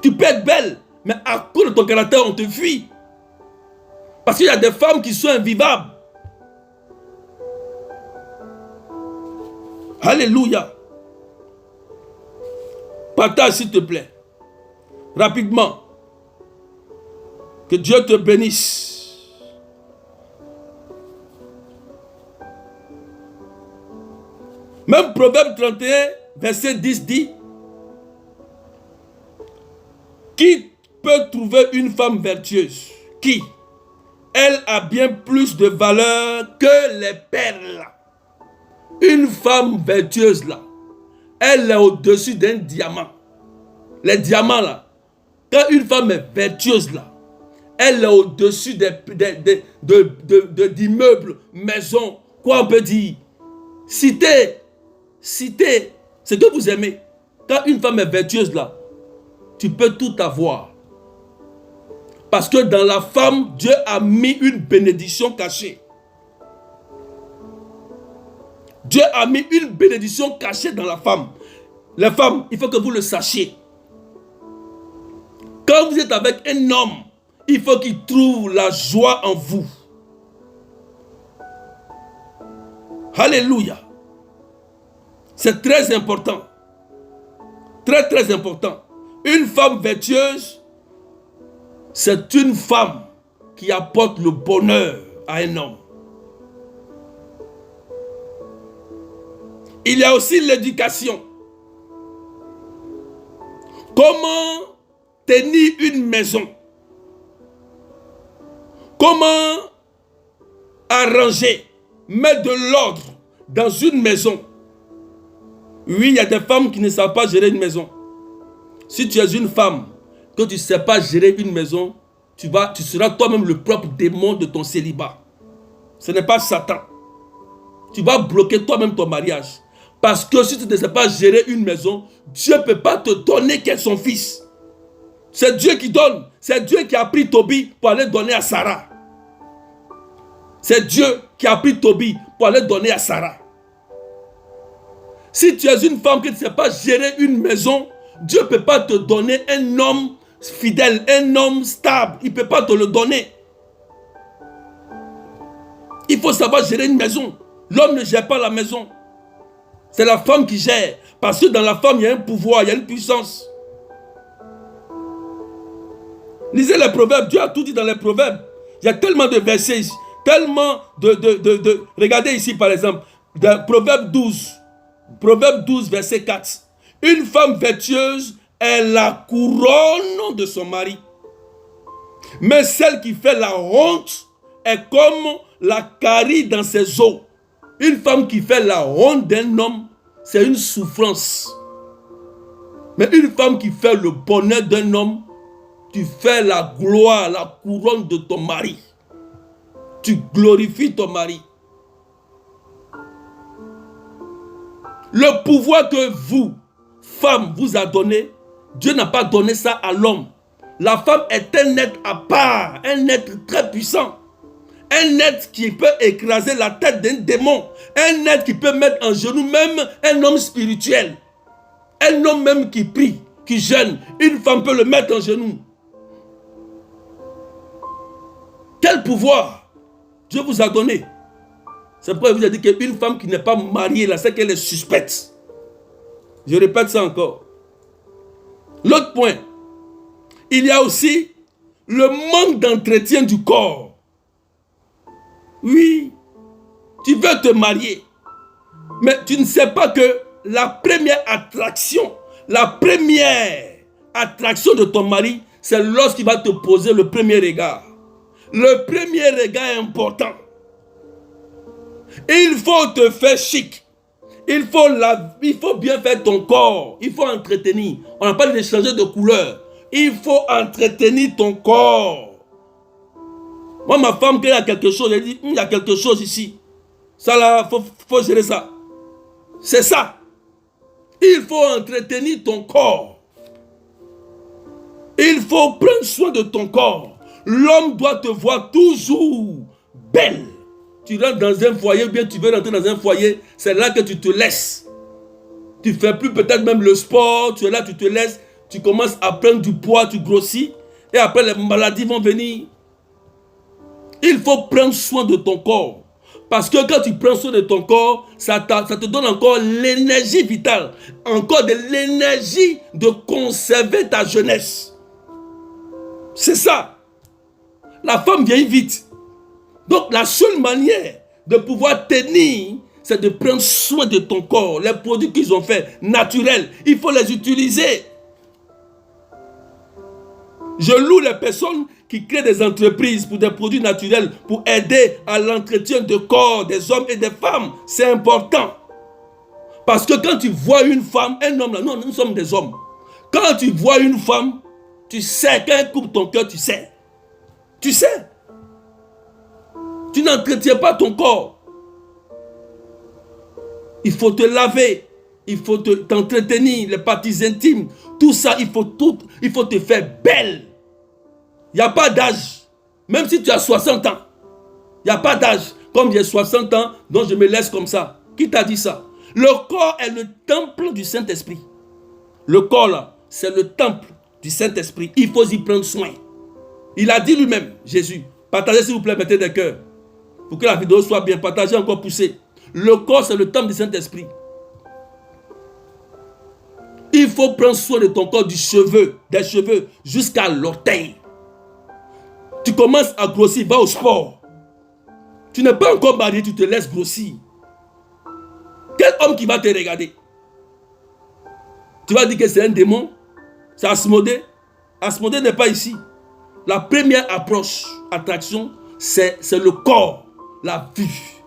Tu peux être belle, mais à cause de ton caractère, on te fuit. Parce qu'il y a des femmes qui sont invivables. Alléluia. Partage s'il te plaît. Rapidement. Que Dieu te bénisse. Même Proverbe 31, verset 10 dit, qui peut trouver une femme vertueuse? Qui? Elle a bien plus de valeur que les perles. Une femme vertueuse là, elle est au-dessus d'un diamant. Les diamants là, quand une femme est vertueuse là, elle est au-dessus d'immeubles, maisons, quoi on peut dire, cité, ce que vous aimez. Quand une femme est vertueuse là, tu peux tout avoir. Parce que dans la femme, Dieu a mis une bénédiction cachée. Dieu a mis une bénédiction cachée dans la femme. Les femmes, il faut que vous le sachiez. Quand vous êtes avec un homme, il faut qu'il trouve la joie en vous. Alléluia. C'est très important. Très, très important. Une femme vertueuse, c'est une femme qui apporte le bonheur à un homme. Il y a aussi l'éducation. Comment tenir une maison? Comment arranger, mettre de l'ordre dans une maison? Oui, il y a des femmes qui ne savent pas gérer une maison. Si tu es une femme, que tu ne sais pas gérer une maison, tu seras toi-même le propre démon de ton célibat. Ce n'est pas Satan. Tu vas bloquer toi-même ton mariage. Parce que si tu ne sais pas gérer une maison, Dieu ne peut pas te donner qu'est son fils. C'est Dieu qui donne. C'est Dieu qui a pris Tobie pour aller donner à Sarah. C'est Dieu qui a pris Tobie pour aller donner à Sarah. Si tu es une femme qui ne sait pas gérer une maison, Dieu ne peut pas te donner un homme fidèle, un homme stable. Il ne peut pas te le donner. Il faut savoir gérer une maison. L'homme ne gère pas la maison. C'est la femme qui gère. Parce que dans la femme, il y a un pouvoir, il y a une puissance. Lisez les proverbes. Dieu a tout dit dans les proverbes. Il y a tellement de versets ici. Tellement de... Regardez ici par exemple. Dans Proverbe 12. Proverbe 12, verset 4. Une femme vertueuse est la couronne de son mari. Mais celle qui fait la honte est comme la carie dans ses os. Une femme qui fait la honte d'un homme, c'est une souffrance. Mais une femme qui fait le bonheur d'un homme, tu fais la gloire, la couronne de ton mari. Tu glorifies ton mari. Le pouvoir que vous, femmes, vous a donné, Dieu n'a pas donné ça à l'homme. La femme est un être à part, un être très puissant. Un être qui peut écraser la tête d'un démon. Un être qui peut mettre en genoux même un homme spirituel. Un homme même qui prie, qui jeûne. Une femme peut le mettre en genoux. Quel pouvoir Dieu vous a donné. C'est pourquoi il vous a dit qu'une femme qui n'est pas mariée, là, c'est qu'elle est suspecte. Je répète ça encore. L'autre point, il y a aussi le manque d'entretien du corps. Oui, tu veux te marier, mais tu ne sais pas que la première attraction de ton mari, c'est lorsqu'il va te poser le premier regard. Le premier regard est important. Il faut te faire chic. Il faut bien faire ton corps. Il faut entretenir. On n'a pas dit de changer de couleur. Il faut entretenir ton corps. Moi, ma femme, quand il y a quelque chose, elle dit, il y a quelque chose ici. Ça là, faut gérer ça. C'est ça. Il faut entretenir ton corps. Il faut prendre soin de ton corps. L'homme doit te voir toujours belle. Tu rentres dans un foyer, ou bien tu veux rentrer dans un foyer, c'est là que tu te laisses. Tu ne fais plus peut-être même le sport, tu es là, tu te laisses, tu commences à prendre du poids, tu grossis, et après les maladies vont venir. Il faut prendre soin de ton corps. Parce que quand tu prends soin de ton corps, ça te donne encore l'énergie vitale, encore de l'énergie de conserver ta jeunesse. C'est ça. La femme vieillit vite. Donc la seule manière de pouvoir tenir, c'est de prendre soin de ton corps. Les produits qu'ils ont faits, naturels, il faut les utiliser. Je loue les personnes qui créent des entreprises pour des produits naturels, pour aider à l'entretien de corps des hommes et des femmes. C'est important. Parce que quand tu vois une femme, un homme, là, non, nous sommes des hommes. Quand tu vois une femme, tu sais, quand elle coupe ton cœur, tu sais. Tu sais. Tu n'entretiens pas ton corps. Il faut te laver. Il faut t'entretenir, les parties intimes. Tout ça, il faut te faire belle. Il n'y a pas d'âge. Même si tu as 60 ans. Il n'y a pas d'âge. Comme j'ai 60 ans, donc je me laisse comme ça. Qui t'a dit ça? Le corps est le temple du Saint-Esprit. Le corps là, c'est le temple du Saint-Esprit. Il faut y prendre soin. Il a dit lui-même, Jésus. Partagez s'il vous plaît, mettez des cœurs. Pour que la vidéo soit bien partagée, encore poussée. Le corps, c'est le temple du Saint-Esprit. Il faut prendre soin de ton corps, des cheveux jusqu'à l'orteil. Tu commences à grossir, va au sport. Tu n'es pas encore marié, tu te laisses grossir. Quel homme qui va te regarder? Tu vas dire que c'est un démon? C'est Asmodée? Asmodée n'est pas ici. La première approche, attraction, c'est le corps. La vue.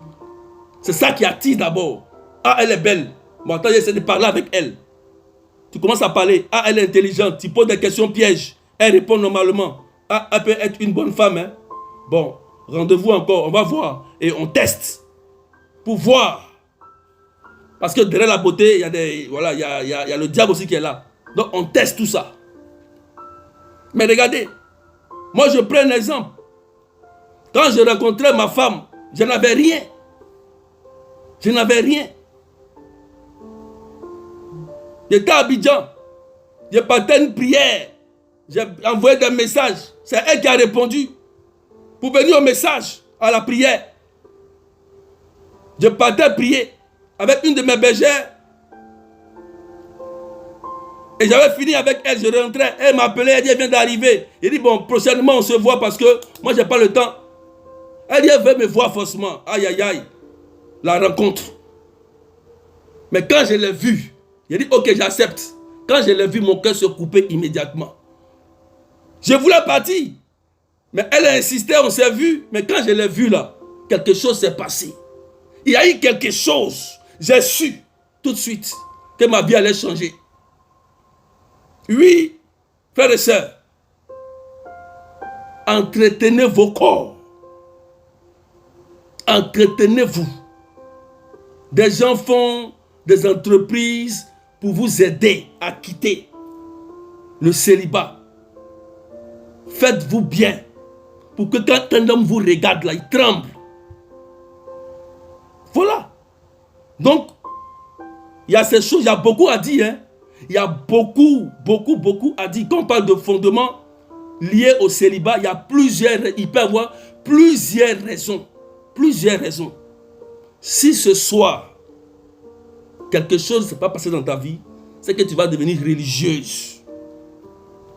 C'est ça qui attire d'abord. Ah, elle est belle. Bon, attends, j'essaie de parler avec elle. Tu commences à parler. Ah, elle est intelligente. Tu poses des questions pièges. Elle répond normalement. Ah, elle peut être une bonne femme. Hein? Bon, rendez-vous encore. On va voir. Et on teste. Pour voir. Parce que derrière la beauté, il y a des. Voilà, il y a le diable aussi qui est là. Donc, on teste tout ça. Mais regardez. Moi, je prends un exemple. Quand je rencontrais ma femme, je n'avais rien. Je n'avais rien. J'étais à Abidjan. J'ai parti une prière. J'ai envoyé des messages. C'est elle qui a répondu. Pour venir au message, à la prière. Je partais prier avec une de mes bergères. Et j'avais fini avec elle, je rentrais. Elle m'appelait, elle dit, elle vient d'arriver. Il dit, bon, prochainement, on se voit parce que moi, je n'ai pas le temps. Elle dit, elle veut me voir forcément. Aïe, aïe, aïe. La rencontre. Mais quand je l'ai vue, j'ai dit, ok, j'accepte. Quand je l'ai vue, mon cœur se coupait immédiatement. Je voulais partir. Mais elle a insisté, on s'est vu. Mais quand je l'ai vue là, quelque chose s'est passé. Il y a eu quelque chose. J'ai su tout de suite que ma vie allait changer. Oui, frères et sœurs, entretenez vos corps. Entretenez-vous. Des gens font des entreprises pour vous aider à quitter le célibat. Faites-vous bien pour que quand un homme vous regarde là, il tremble. Voilà. Donc, il y a ces choses, il y a beaucoup à dire. Hein? Il y a beaucoup à dire. Quand on parle de fondements liés au célibat, il peut y avoir plusieurs raisons. Plusieurs raisons. Si ce soir, quelque chose ne s'est pas passé dans ta vie, c'est que tu vas devenir religieuse.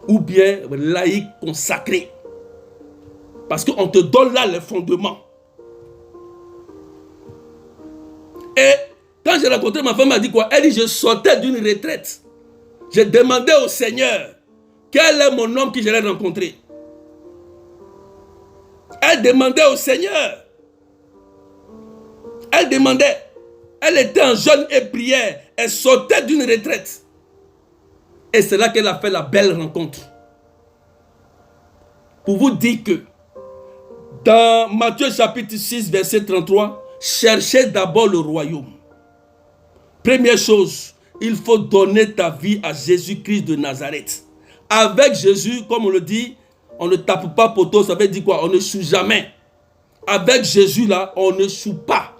Ou bien laïque consacrée. Parce qu'on te donne là les fondements. Et quand j'ai rencontré ma femme, elle m'a dit quoi? Elle dit, je sortais d'une retraite. J'ai demandé au Seigneur, quel est mon homme que j'allais rencontrer? Elle demandait au Seigneur. Elle demandait. Elle était en jeûne et prière. Elle sortait d'une retraite. Et c'est là qu'elle a fait la belle rencontre. Pour vous dire que dans Matthieu chapitre 6, verset 33, cherchez d'abord le royaume. Première chose, il faut donner ta vie à Jésus-Christ de Nazareth. Avec Jésus, comme on le dit, on ne tape pas poteau, ça veut dire quoi? On ne échoue jamais. Avec Jésus là, on ne échoue pas.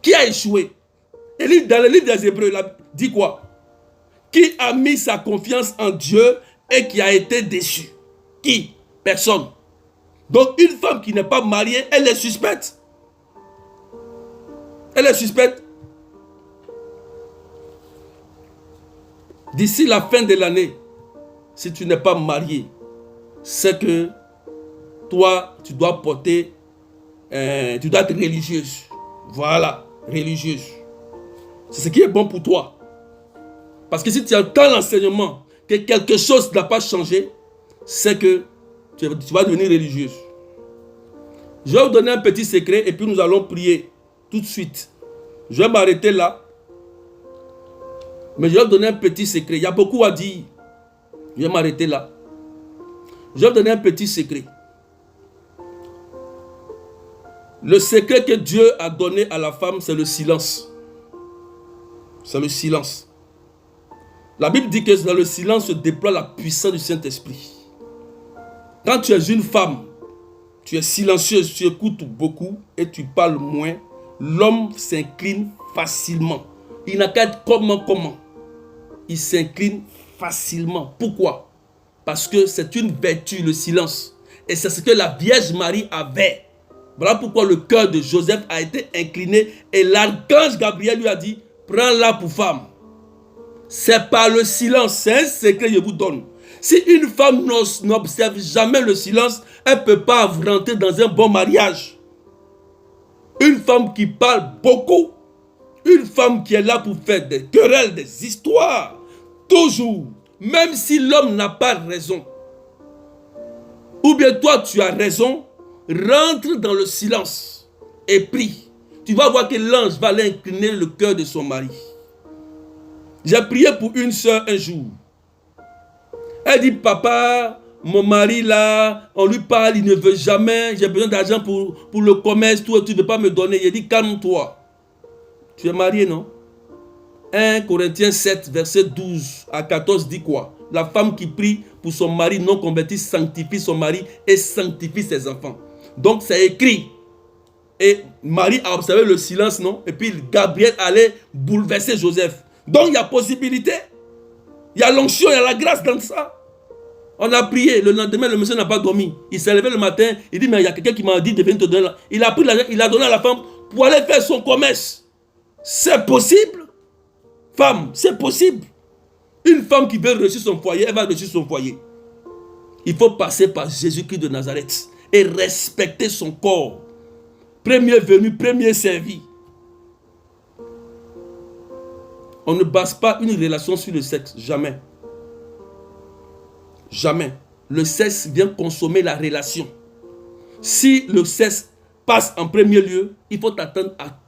Qui a échoué? Et dans le livre des Hébreux, il dit quoi? Qui a mis sa confiance en Dieu et qui a été déçu? Qui? Personne. Donc une femme qui n'est pas mariée, elle est suspecte. Elle est suspecte. D'ici la fin de l'année, si tu n'es pas marié, c'est que toi, tu dois porter, tu dois être religieuse. Voilà, religieuse. C'est ce qui est bon pour toi. Parce que si tu entends l'enseignement que quelque chose n'a pas changé, c'est que tu vas devenir religieuse. Je vais vous donner un petit secret et puis nous allons prier tout de suite. Je vais m'arrêter là. Mais je vais vous donner un petit secret. Il y a beaucoup à dire. Je vais m'arrêter là. Je vais vous donner un petit secret. Le secret que Dieu a donné à la femme, c'est le silence. C'est le silence. La Bible dit que dans le silence se déploie la puissance du Saint-Esprit. Quand tu es une femme, tu es silencieuse, tu écoutes beaucoup et tu parles moins, l'homme s'incline facilement. Il n'a qu'à être comment. Il s'incline facilement. Pourquoi? Parce que c'est une vertu, le silence. Et c'est ce que la Vierge Marie avait. Voilà pourquoi le cœur de Joseph a été incliné et l'archange Gabriel lui a dit, prends-la pour femme. C'est par le silence, c'est un secret que je vous donne. Si une femme n'observe jamais le silence, elle ne peut pas rentrer dans un bon mariage. Une femme qui parle beaucoup, une femme qui est là pour faire des querelles, des histoires, toujours, même si l'homme n'a pas raison, ou bien toi tu as raison, rentre dans le silence et prie. Tu vas voir que l'ange va aller incliner le cœur de son mari. J'ai prié pour une soeur un jour. Elle dit, papa, mon mari là, on lui parle, il ne veut jamais, j'ai besoin d'argent pour le commerce, tout, tu ne veux pas me donner. Il dit, calme-toi. Tu es marié, non? 1 Corinthiens 7, verset 12 à 14 dit quoi? La femme qui prie pour son mari non converti sanctifie son mari et sanctifie ses enfants. Donc c'est écrit. Et Marie a observé le silence, non? Et puis Gabriel allait bouleverser Joseph. Donc il y a possibilité. Il y a l'onction, il y a la grâce dans ça. On a prié, le lendemain, le monsieur n'a pas dormi. Il s'est levé le matin, il dit, mais il y a quelqu'un qui m'a dit de venir te donner. Il a pris l'argent, il a donné à la femme pour aller faire son commerce. C'est possible. Femme, c'est possible. Une femme qui veut réussir son foyer, elle va réussir son foyer. Il faut passer par Jésus-Christ de Nazareth et respecter son corps. Premier venu, premier servi. On ne base pas une relation sur le sexe, jamais. Jamais. Le sexe vient consommer la relation. Si le sexe passe en premier lieu, il faut t'attendre à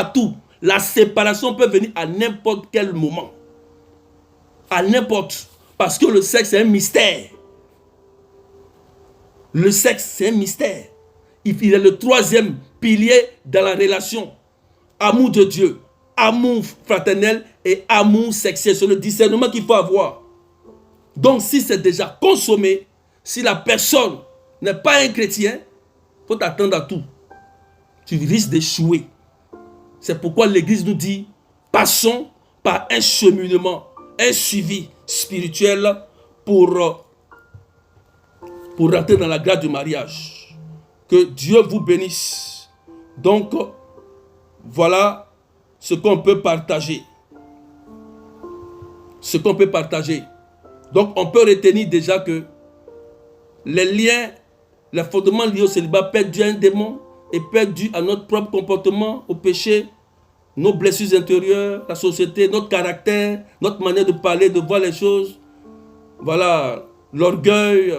tout. La séparation peut venir à n'importe quel moment. À n'importe. Parce que le sexe, c'est un mystère. Le sexe, c'est un mystère. Il est le troisième pilier dans la relation. Amour de Dieu, amour fraternel et amour sexuel. C'est le discernement qu'il faut avoir. Donc, si c'est déjà consommé, si la personne n'est pas un chrétien, il faut t'attendre à tout. Tu risques d'échouer. C'est pourquoi l'Église nous dit, passons par un cheminement, un suivi spirituel pour rentrer dans la grâce du mariage. Que Dieu vous bénisse. Donc, voilà ce qu'on peut partager. Ce qu'on peut partager. Donc, on peut retenir déjà que les liens, les fondements liés au célibat peuvent dû à un démon et peuvent dû à notre propre comportement, au péché, nos blessures intérieures, la société, notre caractère, notre manière de parler, de voir les choses. Voilà, l'orgueil,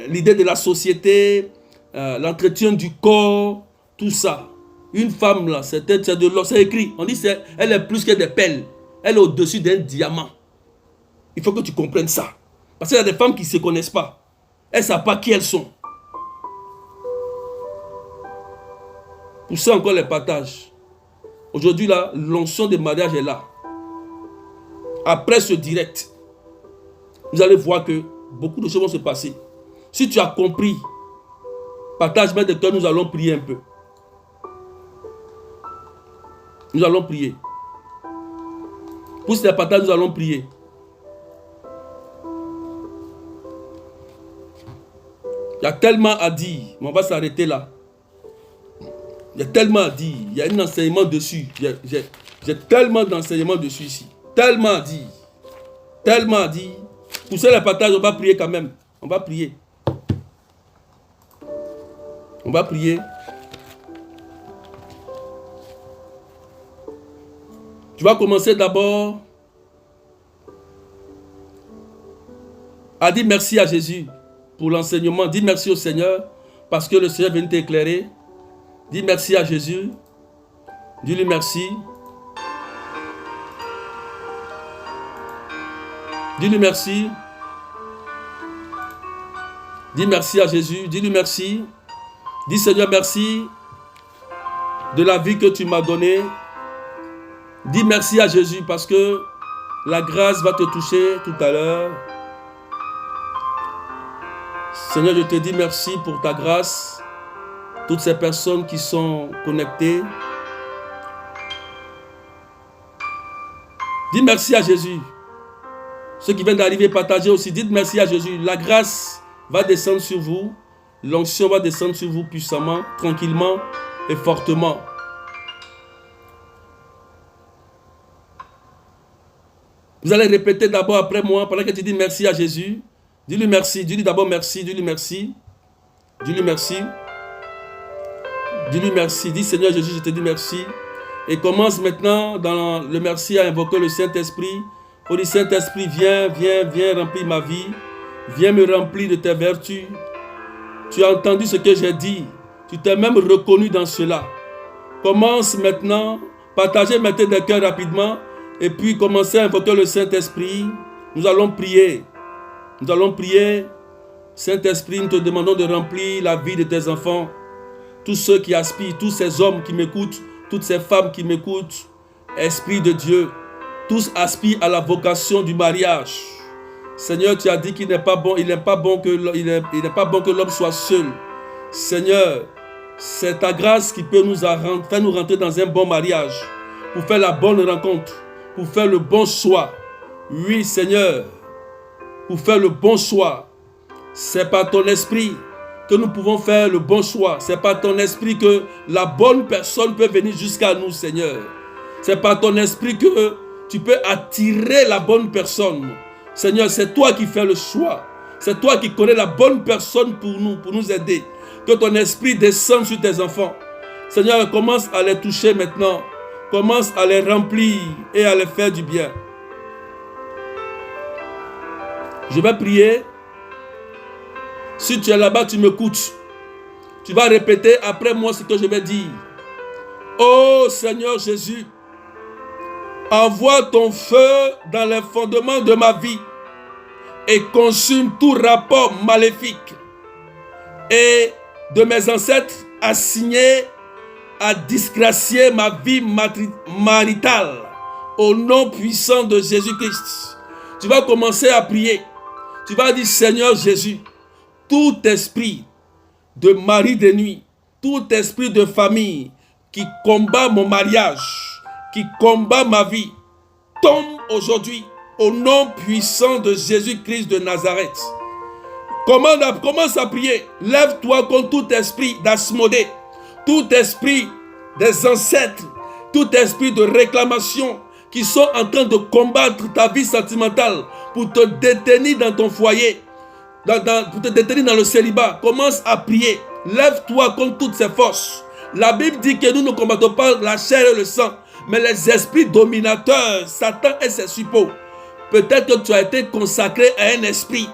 l'idée de la société, l'entretien du corps, tout ça. Une femme, là, c'est de l'or, c'est écrit. On dit elle est plus que des perles. Elle est au-dessus d'un diamant. Il faut que tu comprennes ça. Parce qu'il y a des femmes qui ne se connaissent pas. Elles ne savent pas qui elles sont. Pour ça encore les partages. Aujourd'hui, là, l'onction des mariages est là. Après ce direct, vous allez voir que beaucoup de choses vont se passer. Si tu as compris, partage-moi de cœur, nous allons prier un peu. Nous allons prier. Pour ces partages, nous allons prier. Il y a tellement à dire, mais on va s'arrêter là. Il y a tellement à dire, il y a un enseignement dessus. J'ai tellement d'enseignements dessus ici. Tellement à dire. Tellement à dire. Pour ça, les partages, on va prier quand même. On va prier. On va prier. Tu vas commencer d'abord à dire merci à Jésus pour l'enseignement. Dis merci au Seigneur parce que le Seigneur vient t'éclairer. Dis merci à Jésus. Dis-lui merci. Dis-lui merci. Dis merci à Jésus. Dis-lui merci. Dis Seigneur merci de la vie que tu m'as donnée. Dis merci à Jésus parce que la grâce va te toucher tout à l'heure. Seigneur, je te dis merci pour ta grâce. Toutes ces personnes qui sont connectées. Dis merci à Jésus. Ceux qui viennent d'arriver, partagez aussi. Dites merci à Jésus. La grâce va descendre sur vous. L'onction va descendre sur vous puissamment, tranquillement et fortement. Vous allez répéter d'abord après moi, pendant que tu dis merci à Jésus. Dis-lui merci. Dis-lui d'abord merci. Dis-lui merci. Dis-lui merci. Dis-lui merci. Dis Seigneur Jésus, je te dis merci. Et commence maintenant dans le merci à invoquer le Saint-Esprit. Oh, le Saint-Esprit, viens, viens, viens remplir ma vie. Viens me remplir de tes vertus. Tu as entendu ce que j'ai dit. Tu t'es même reconnu dans cela. Commence maintenant. Partagez maintenant des cœurs rapidement. Et puis commencez à invoquer le Saint-Esprit. Nous allons prier. Nous allons prier. Saint-Esprit, nous te demandons de remplir la vie de tes enfants. Tous ceux qui aspirent, tous ces hommes qui m'écoutent, toutes ces femmes qui m'écoutent. Esprit de Dieu. Tous aspirent à la vocation du mariage. Seigneur, tu as dit qu'il n'est pas bon, il n'est pas bon que l'homme soit seul. Seigneur, c'est ta grâce qui peut faire nous rentrer dans un bon mariage, pour faire la bonne rencontre, pour faire le bon choix. Oui, Seigneur, pour faire le bon choix. C'est par ton esprit que nous pouvons faire le bon choix. C'est par ton esprit que la bonne personne peut venir jusqu'à nous, Seigneur. C'est par ton esprit que tu peux attirer la bonne personne. Seigneur, c'est toi qui fais le choix. C'est toi qui connais la bonne personne pour nous aider. Que ton esprit descende sur tes enfants. Seigneur, commence à les toucher maintenant. Commence à les remplir et à les faire du bien. Je vais prier. Si tu es là-bas, tu m'écoutes. Tu vas répéter après moi ce que je vais dire. Oh Seigneur Jésus, envoie ton feu dans les fondements de ma vie et consume tout rapport maléfique et de mes ancêtres assignés à disgracier ma vie maritale au nom puissant de Jésus-Christ. Tu vas commencer à prier. Tu vas dire, Seigneur Jésus, tout esprit de mari de nuit, tout esprit de famille qui combat mon mariage, qui combat ma vie, tombe aujourd'hui au nom puissant de Jésus-Christ de Nazareth. Commence à prier. Lève-toi contre tout esprit d'Asmodée, tout esprit des ancêtres, tout esprit de réclamation qui sont en train de combattre ta vie sentimentale pour te détenir dans ton foyer, pour te détenir dans le célibat. Commence à prier. Lève-toi contre toutes ces forces. La Bible dit que nous ne combattons pas la chair et le sang, mais les esprits dominateurs, Satan et ses suppôts. Peut-être que tu as été consacré à un esprit.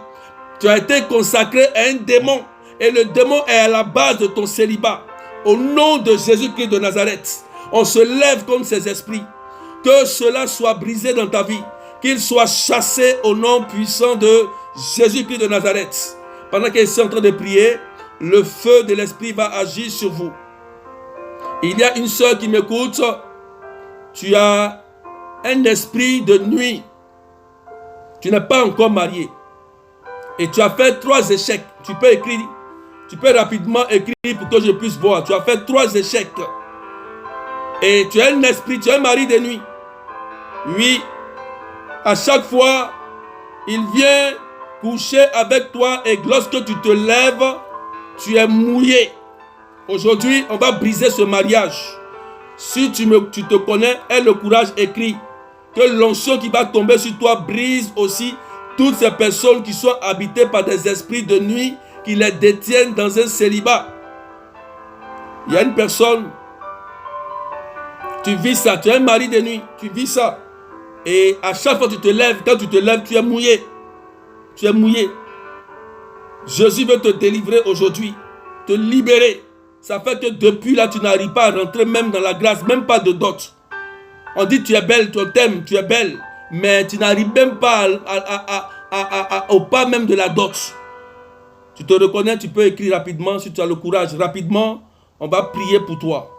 Tu as été consacré à un démon. Et le démon est à la base de ton célibat. Au nom de Jésus-Christ de Nazareth, on se lève contre ces esprits. Que cela soit brisé dans ta vie. Qu'il soit chassé au nom puissant de Jésus-Christ de Nazareth. Pendant qu'il est en train de prier, le feu de l'esprit va agir sur vous. Il y a une soeur qui m'écoute. Tu as un esprit de nuit. Tu n'es pas encore marié. Et tu as fait 3 échecs. Tu peux écrire. Tu peux rapidement écrire pour que je puisse voir. Tu as fait 3 échecs. Et tu as un esprit, tu as un mari de nuit. Oui. À chaque fois, il vient coucher avec toi et lorsque tu te lèves, tu es mouillé. Aujourd'hui, on va briser ce mariage. Si tu te connais, aie le courage, écrit. Que l'onction qui va tomber sur toi brise aussi toutes ces personnes qui sont habitées par des esprits de nuit qui les détiennent dans un célibat. Il y a une personne, tu vis ça, tu es un mari de nuit, tu vis ça. Et à chaque fois que tu te lèves, quand tu te lèves, tu es mouillé. Tu es mouillé. Jésus veut te délivrer aujourd'hui, te libérer. Ça fait que depuis là, tu n'arrives pas à rentrer même dans la grâce, même pas de dot. On dit tu es belle, tu t'aimes, tu es belle, mais tu n'arrives même pas au pas même de la dot. Tu te reconnais, tu peux écrire rapidement si tu as le courage. Rapidement, on va prier pour toi.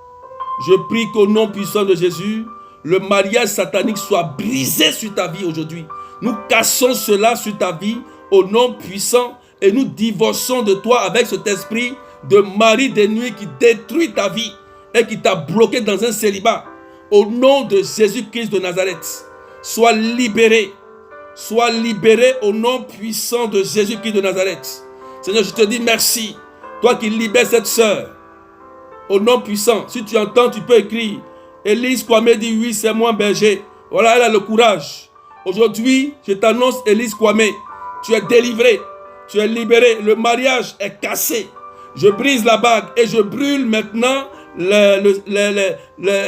Je prie qu'au nom puissant de Jésus, le mariage satanique soit brisé sur ta vie aujourd'hui. Nous cassons cela sur ta vie au nom puissant et nous divorçons de toi avec cet esprit de mari de nuit qui détruit ta vie et qui t'a bloqué dans un célibat. Au nom de Jésus-Christ de Nazareth, sois libéré. Sois libéré au nom puissant de Jésus-Christ de Nazareth. Seigneur, je te dis merci. Toi qui libères cette sœur. Au nom puissant. Si tu entends, tu peux écrire. Élise Kwame dit oui, c'est moi berger. Voilà, elle a le courage. Aujourd'hui, je t'annonce Élise Kwame. Tu es délivré. Tu es libéré. Le mariage est cassé. Je brise la bague et je brûle maintenant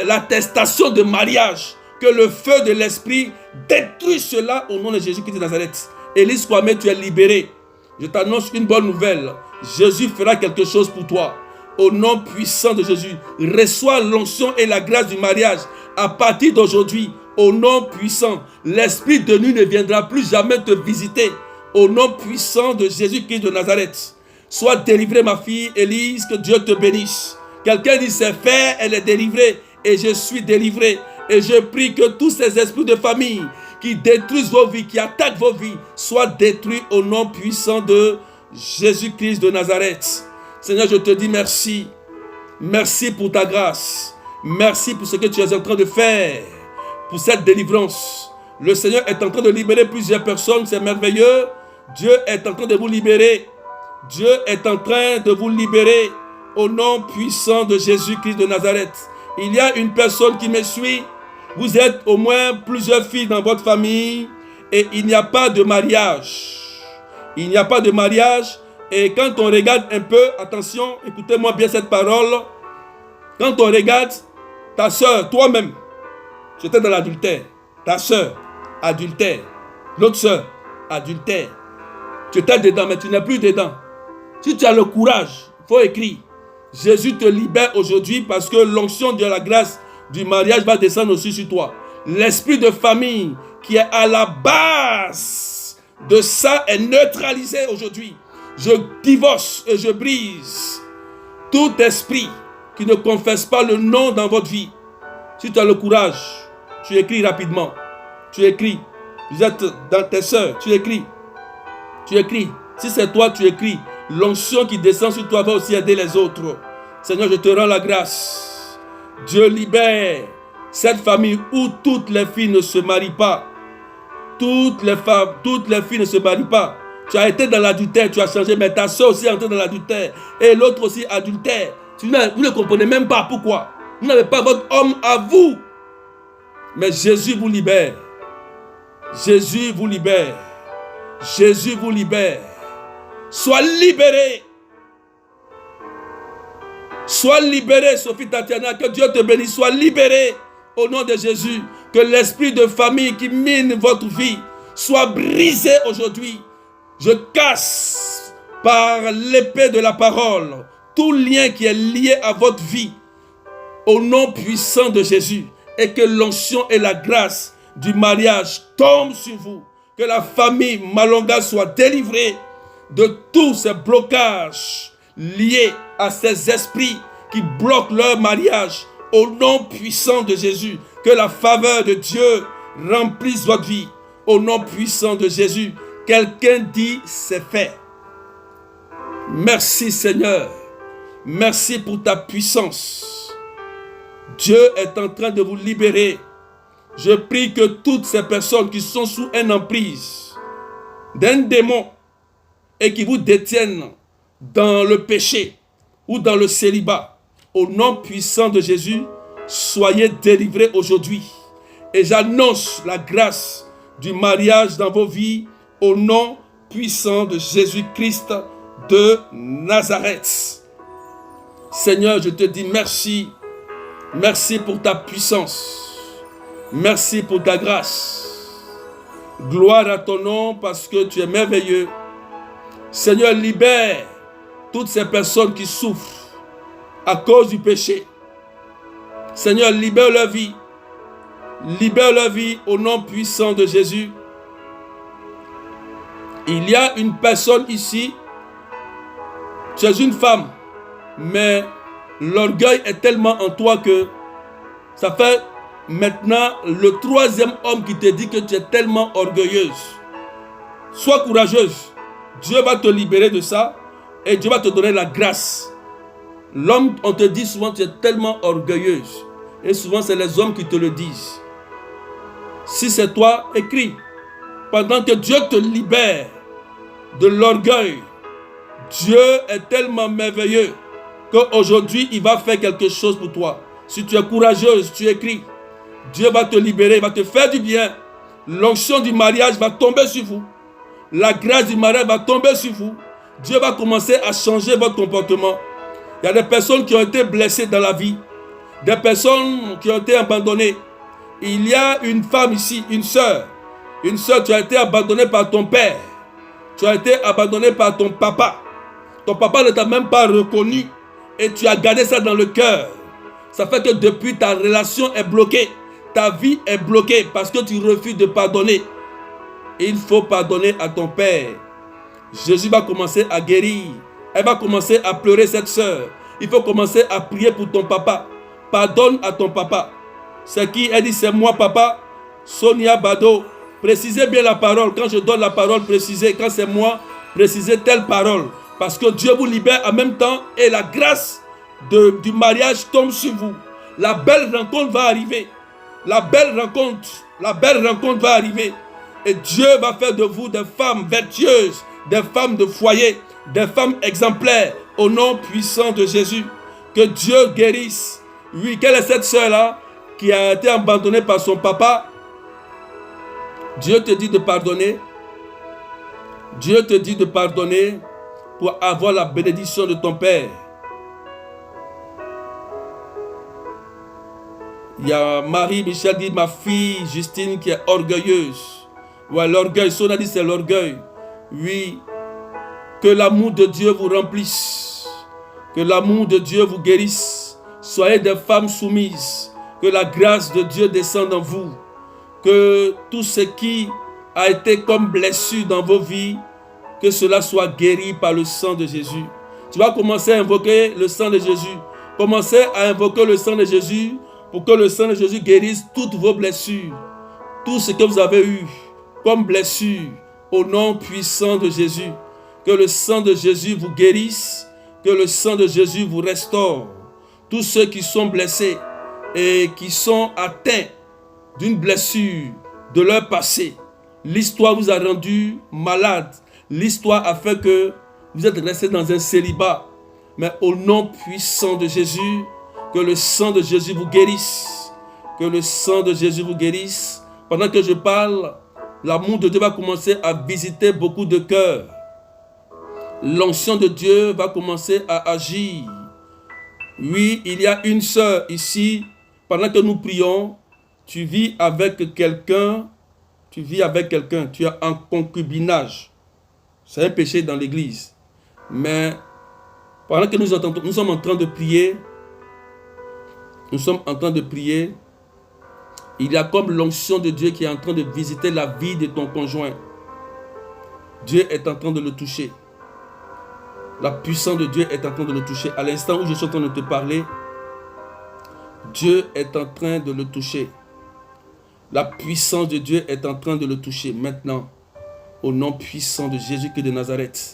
l'attestation de mariage. Que le feu de l'esprit détruit cela au nom de Jésus-Christ de Nazareth. Élise Kwame, tu es libéré. Je t'annonce une bonne nouvelle. Jésus fera quelque chose pour toi. Au nom puissant de Jésus, reçois l'onction et la grâce du mariage. À partir d'aujourd'hui, au nom puissant, l'esprit de nuit ne viendra plus jamais te visiter. Au nom puissant de Jésus-Christ de Nazareth. Sois délivrée, ma fille Élise, que Dieu te bénisse. Quelqu'un dit c'est fait, elle est délivrée et je suis délivré. Et je prie que tous ces esprits de famille qui détruisent vos vies, qui attaquent vos vies, soient détruits au nom puissant de Jésus-Christ de Nazareth. Seigneur, je te dis merci. Merci pour ta grâce. Merci pour ce que tu es en train de faire. Pour cette délivrance. Le Seigneur est en train de libérer plusieurs personnes. C'est merveilleux. Dieu est en train de vous libérer. Dieu est en train de vous libérer. Au nom puissant de Jésus-Christ de Nazareth. Il y a une personne qui me suit. Vous êtes au moins plusieurs filles dans votre famille et il n'y a pas de mariage. Il n'y a pas de mariage. Et quand on regarde un peu, attention, écoutez-moi bien cette parole. Quand on regarde ta soeur, toi-même, tu étais dans l'adultère. Ta soeur, adultère. L'autre soeur, adultère. Tu étais dedans, mais tu n'es plus dedans. Si tu as le courage, il faut écrire. Jésus te libère aujourd'hui parce que l'onction de la grâce du mariage va descendre aussi sur toi. L'esprit de famille qui est à la base de ça est neutralisé aujourd'hui. Je divorce et je brise tout esprit qui ne confesse pas le nom dans votre vie. Si tu as le courage, tu écris rapidement. Tu écris. Vous êtes dans tes soeurs, tu écris. Tu écris. Si c'est toi, tu écris. L'onction qui descend sur toi va aussi aider les autres. Seigneur, je te rends la grâce. Dieu libère cette famille où toutes les filles ne se marient pas. Toutes les filles ne se marient pas. Tu as été dans l'adultère, tu as changé, mais ta soeur aussi est entrée dans l'adultère. Et l'autre aussi adultère. Vous ne comprenez même pas pourquoi. Vous n'avez pas votre homme à vous. Mais Jésus vous libère. Jésus vous libère. Jésus vous libère. Sois libéré. Sois libéré, Sophie Tatiana. Que Dieu te bénisse. Sois libéré au nom de Jésus. Que l'esprit de famille qui mine votre vie soit brisé aujourd'hui. Je casse par l'épée de la parole tout lien qui est lié à votre vie au nom puissant de Jésus. Et que l'onction et la grâce du mariage tombent sur vous. Que la famille Malonga soit délivrée de tous ces blocages liés à ces esprits qui bloquent leur mariage au nom puissant de Jésus. Que la faveur de Dieu remplisse votre vie au nom puissant de Jésus. Quelqu'un dit c'est fait. Merci Seigneur. Merci pour ta puissance. Dieu est en train de vous libérer. Je prie que toutes ces personnes qui sont sous une emprise d'un démon et qui vous détiennent dans le péché ou dans le célibat, au nom puissant de Jésus, soyez délivrés aujourd'hui. Et j'annonce la grâce du mariage dans vos vies au nom puissant de Jésus-Christ de Nazareth. Seigneur, je te dis merci. Merci pour ta puissance. Merci pour ta grâce. Gloire à ton nom parce que tu es merveilleux. Seigneur, libère toutes ces personnes qui souffrent à cause du péché. Seigneur, libère leur vie. Libère leur vie au nom puissant de Jésus. Il y a une personne ici. Tu es une femme, mais l'orgueil est tellement en toi que ça fait maintenant le troisième homme qui te dit que tu es tellement orgueilleuse. Sois courageuse. Dieu va te libérer de ça et Dieu va te donner la grâce. L'homme, on te dit souvent tu es tellement orgueilleuse. Et souvent c'est les hommes qui te le disent. Si c'est toi, écris. Pendant que Dieu te libère de l'orgueil, Dieu est tellement merveilleux qu'aujourd'hui il va faire quelque chose pour toi. Si tu es courageuse, tu écris. Dieu va te libérer, il va te faire du bien. L'onction du mariage va tomber sur vous. La grâce du mariage va tomber sur vous. Dieu va commencer à changer votre comportement. Il y a des personnes qui ont été blessées dans la vie. Des personnes qui ont été abandonnées. Il y a une femme ici, une sœur. Une sœur, tu as été abandonnée par ton père. Tu as été abandonné par ton papa. Ton papa ne t'a même pas reconnu. Et tu as gardé ça dans le cœur. Ça fait que depuis, ta relation est bloquée. Ta vie est bloquée parce que tu refuses de pardonner. Il faut pardonner à ton père. Jésus va commencer à guérir. Elle va commencer à pleurer cette sœur. Il faut commencer à prier pour ton papa. Pardonne à ton papa. C'est qui? Elle dit c'est moi papa. Sonia Bado. Précisez bien la parole. Quand je donne la parole, précisez. Quand c'est moi, précisez telle parole. Parce que Dieu vous libère en même temps et la grâce du mariage tombe sur vous. La belle rencontre va arriver. La belle rencontre va arriver. Et Dieu va faire de vous des femmes vertueuses, des femmes de foyer, des femmes exemplaires au nom puissant de Jésus. Que Dieu guérisse. Oui, quelle est cette sœur-là? qui a été abandonné par son papa, Dieu te dit de pardonner. Dieu te dit de pardonner pour avoir la bénédiction de ton Père. Il y a Marie-Michel dit, ma fille Justine qui est orgueilleuse. Ouais, l'orgueil, son a dit c'est l'orgueil. Oui, que l'amour de Dieu vous remplisse. Que l'amour de Dieu vous guérisse. Soyez des femmes soumises. Que la grâce de Dieu descende en vous. Que tout ce qui a été comme blessure dans vos vies, que cela soit guéri par le sang de Jésus. Tu vas commencer à invoquer le sang de Jésus. Commencez à invoquer le sang de Jésus pour que le sang de Jésus guérisse toutes vos blessures. Tout ce que vous avez eu comme blessure au nom puissant de Jésus. Que le sang de Jésus vous guérisse. Que le sang de Jésus vous restaure. Tous ceux qui sont blessés et qui sont atteints d'une blessure de leur passé. L'histoire vous a rendu malade. L'histoire a fait que vous êtes resté dans un célibat. Mais au nom puissant de Jésus, que le sang de Jésus vous guérisse. Que le sang de Jésus vous guérisse. Pendant que je parle, l'amour de Dieu va commencer à visiter beaucoup de cœurs. L'onction de Dieu va commencer à agir. Oui, il y a une sœur ici. Pendant que nous prions, tu vis avec quelqu'un. Tu es en concubinage. C'est un péché dans l'église. Mais pendant que nous sommes en train de prier, il y a comme l'onction de Dieu qui est en train de visiter la vie de ton conjoint. Dieu est en train de le toucher. La puissance de Dieu est en train de le toucher. À l'instant où je suis en train de te parler, Dieu est en train de le toucher. La puissance de Dieu est en train de le toucher maintenant. Au nom puissant de Jésus-Christ de Nazareth.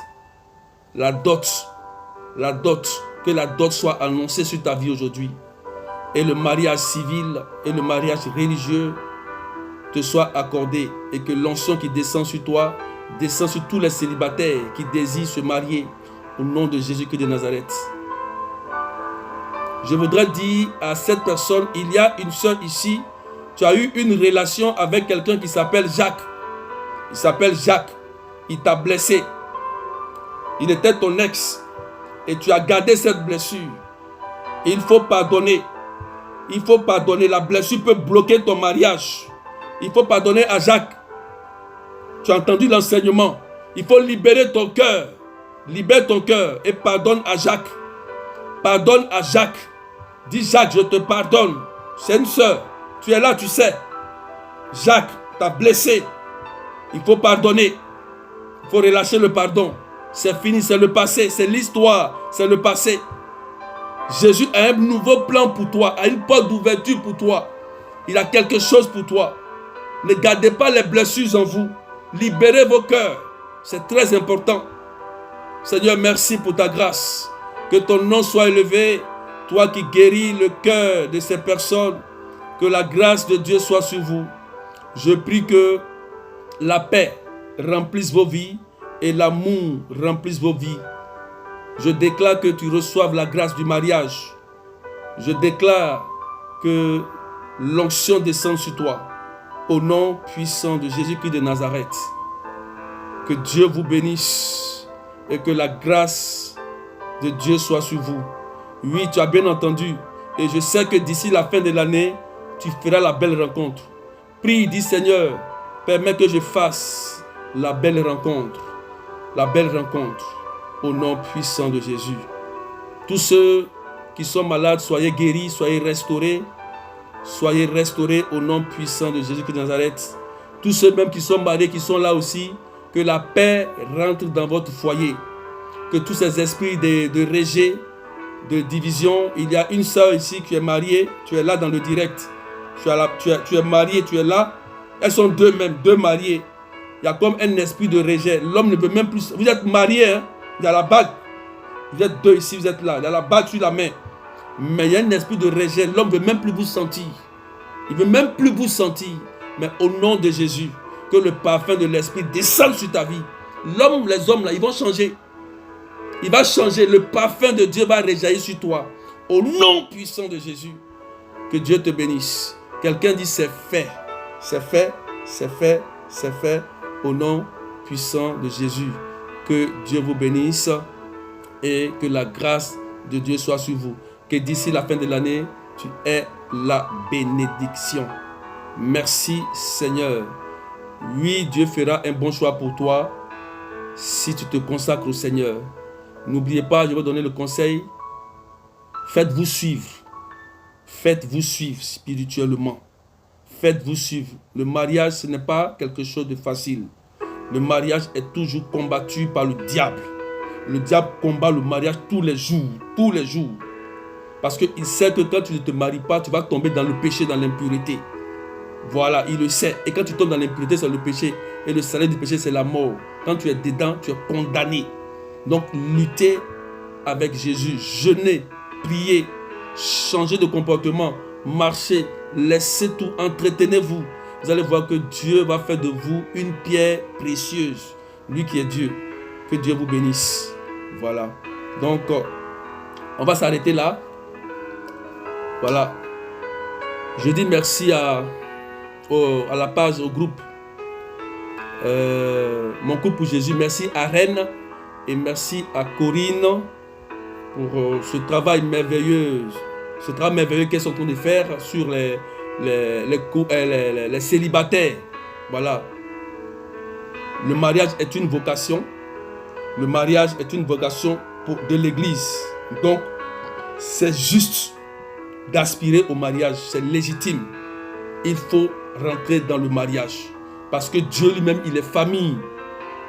La dot, que la dot soit annoncée sur ta vie aujourd'hui. Et le mariage civil et le mariage religieux te soient accordés. Et que l'onction qui descend sur toi, descend sur tous les célibataires qui désirent se marier. Au nom de Jésus-Christ de Nazareth. Je voudrais dire à cette personne, il y a une soeur ici, tu as eu une relation avec quelqu'un qui s'appelle Jacques. Il s'appelle Jacques. Il t'a blessé. Il était ton ex. Et tu as gardé cette blessure. Il faut pardonner. Il faut pardonner. La blessure peut bloquer ton mariage. Il faut pardonner à Jacques. Tu as entendu l'enseignement. Il faut libérer ton cœur. Libère ton cœur et pardonne à Jacques. Pardonne à Jacques. Dis Jacques, je te pardonne. C'est une soeur. Tu es là, tu sais. Jacques t'a blessé. Il faut pardonner. Il faut relâcher le pardon. C'est fini, c'est le passé, c'est l'histoire, c'est le passé. Jésus a un nouveau plan pour toi, a une porte d'ouverture pour toi. Il a quelque chose pour toi. Ne gardez pas les blessures en vous. Libérez vos cœurs. C'est très important. Seigneur, merci pour ta grâce. Que ton nom soit élevé. Toi qui guéris le cœur de ces personnes. Que la grâce de Dieu soit sur vous. Je prie que la paix remplisse vos vies et l'amour remplisse vos vies. Je déclare que tu reçoives la grâce du mariage. Je déclare que l'onction descend sur toi. Au nom puissant de Jésus-Christ de Nazareth. Que Dieu vous bénisse et que la grâce de Dieu soit sur vous. Oui, tu as bien entendu. Et je sais que d'ici la fin de l'année, tu feras la belle rencontre. Prie, dis Seigneur, permets que je fasse la belle rencontre. La belle rencontre. Au nom puissant de Jésus. Tous ceux qui sont malades, soyez guéris, soyez restaurés. Soyez restaurés au nom puissant de Jésus-Christ de Nazareth. Tous ceux même qui sont mariés, qui sont là aussi, que la paix rentre dans votre foyer. Que tous ces esprits de rejet, de division, il y a une sœur ici qui est mariée, tu es là dans le direct. Tu es marié, tu es là. Elles sont deux même, deux mariées. Il y a comme un esprit de rejet. L'homme ne veut même plus. Vous êtes mariés, hein? Il y a la bague. Vous êtes deux ici, vous êtes là. Il y a la bague sur la main. Mais il y a un esprit de rejet. L'homme ne veut même plus vous sentir. Il ne veut même plus vous sentir. Mais au nom de Jésus, que le parfum de l'esprit descende sur ta vie. L'homme, les hommes là, ils vont changer. Il va changer. Le parfum de Dieu va rejaillir sur toi. Au nom puissant de Jésus. Que Dieu te bénisse. Quelqu'un dit c'est fait. C'est fait, c'est fait, c'est fait. Au nom puissant de Jésus. Que Dieu vous bénisse et que la grâce de Dieu soit sur vous. Que d'ici la fin de l'année, tu aies la bénédiction. Merci Seigneur. Oui, Dieu fera un bon choix pour toi si tu te consacres au Seigneur. N'oubliez pas, je vais donner le conseil. Faites-vous suivre. Faites-vous suivre spirituellement. Faites-vous suivre. Le mariage, ce n'est pas quelque chose de facile. Le mariage est toujours combattu par le diable. Le diable combat le mariage tous les jours. Tous les jours. Parce qu'il sait que quand tu ne te maries pas, tu vas tomber dans le péché, dans l'impureté. Voilà, il le sait. Et quand tu tombes dans l'impureté, c'est le péché. Et le salaire du péché, c'est la mort. Quand tu es dedans, tu es condamné. Donc, luttez avec Jésus. Jeûnez, priez, changez de comportement, marchez, laissez tout, entretenez-vous. Vous allez voir que Dieu va faire de vous une pierre précieuse. Lui qui est Dieu. Que Dieu vous bénisse. Voilà. Donc, on va s'arrêter là. Voilà. Je dis merci à la page, au groupe. Mon couple pour Jésus. Merci à Rennes et merci à Corinne pour ce travail merveilleux. Ce travail merveilleux qu'elles sont en train de faire sur les célibataires. Voilà. Le mariage est une vocation. Le mariage est une vocation de l'Église. Donc, c'est juste d'aspirer au mariage. C'est légitime. Il faut rentrer dans le mariage. Parce que Dieu lui-même, il est famille.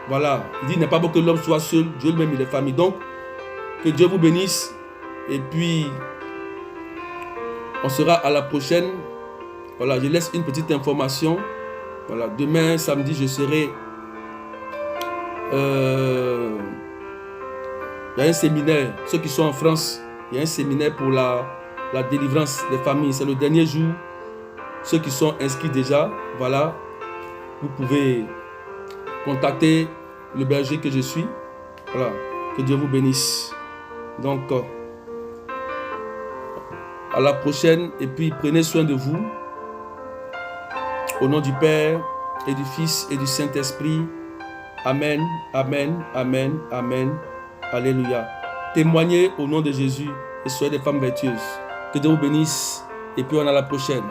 Voilà. Il dit, il n'est pas bon que l'homme soit seul. Dieu lui-même, il est famille. Donc, que Dieu vous bénisse. Et puis, on sera à la prochaine. Voilà, je laisse une petite information. Voilà, demain, samedi, je serai... il y a un séminaire. Ceux qui sont en France, il y a un séminaire pour la délivrance des familles. C'est le dernier jour. Ceux qui sont inscrits déjà, voilà, vous pouvez contacter le berger que je suis. Voilà, que Dieu vous bénisse. Donc, à la prochaine et puis prenez soin de vous. Au nom du Père et du Fils et du Saint-Esprit. Amen, amen, amen, amen. Alléluia. Témoignez au nom de Jésus et soyez des femmes vertueuses. Que Dieu vous bénisse et puis on a la prochaine.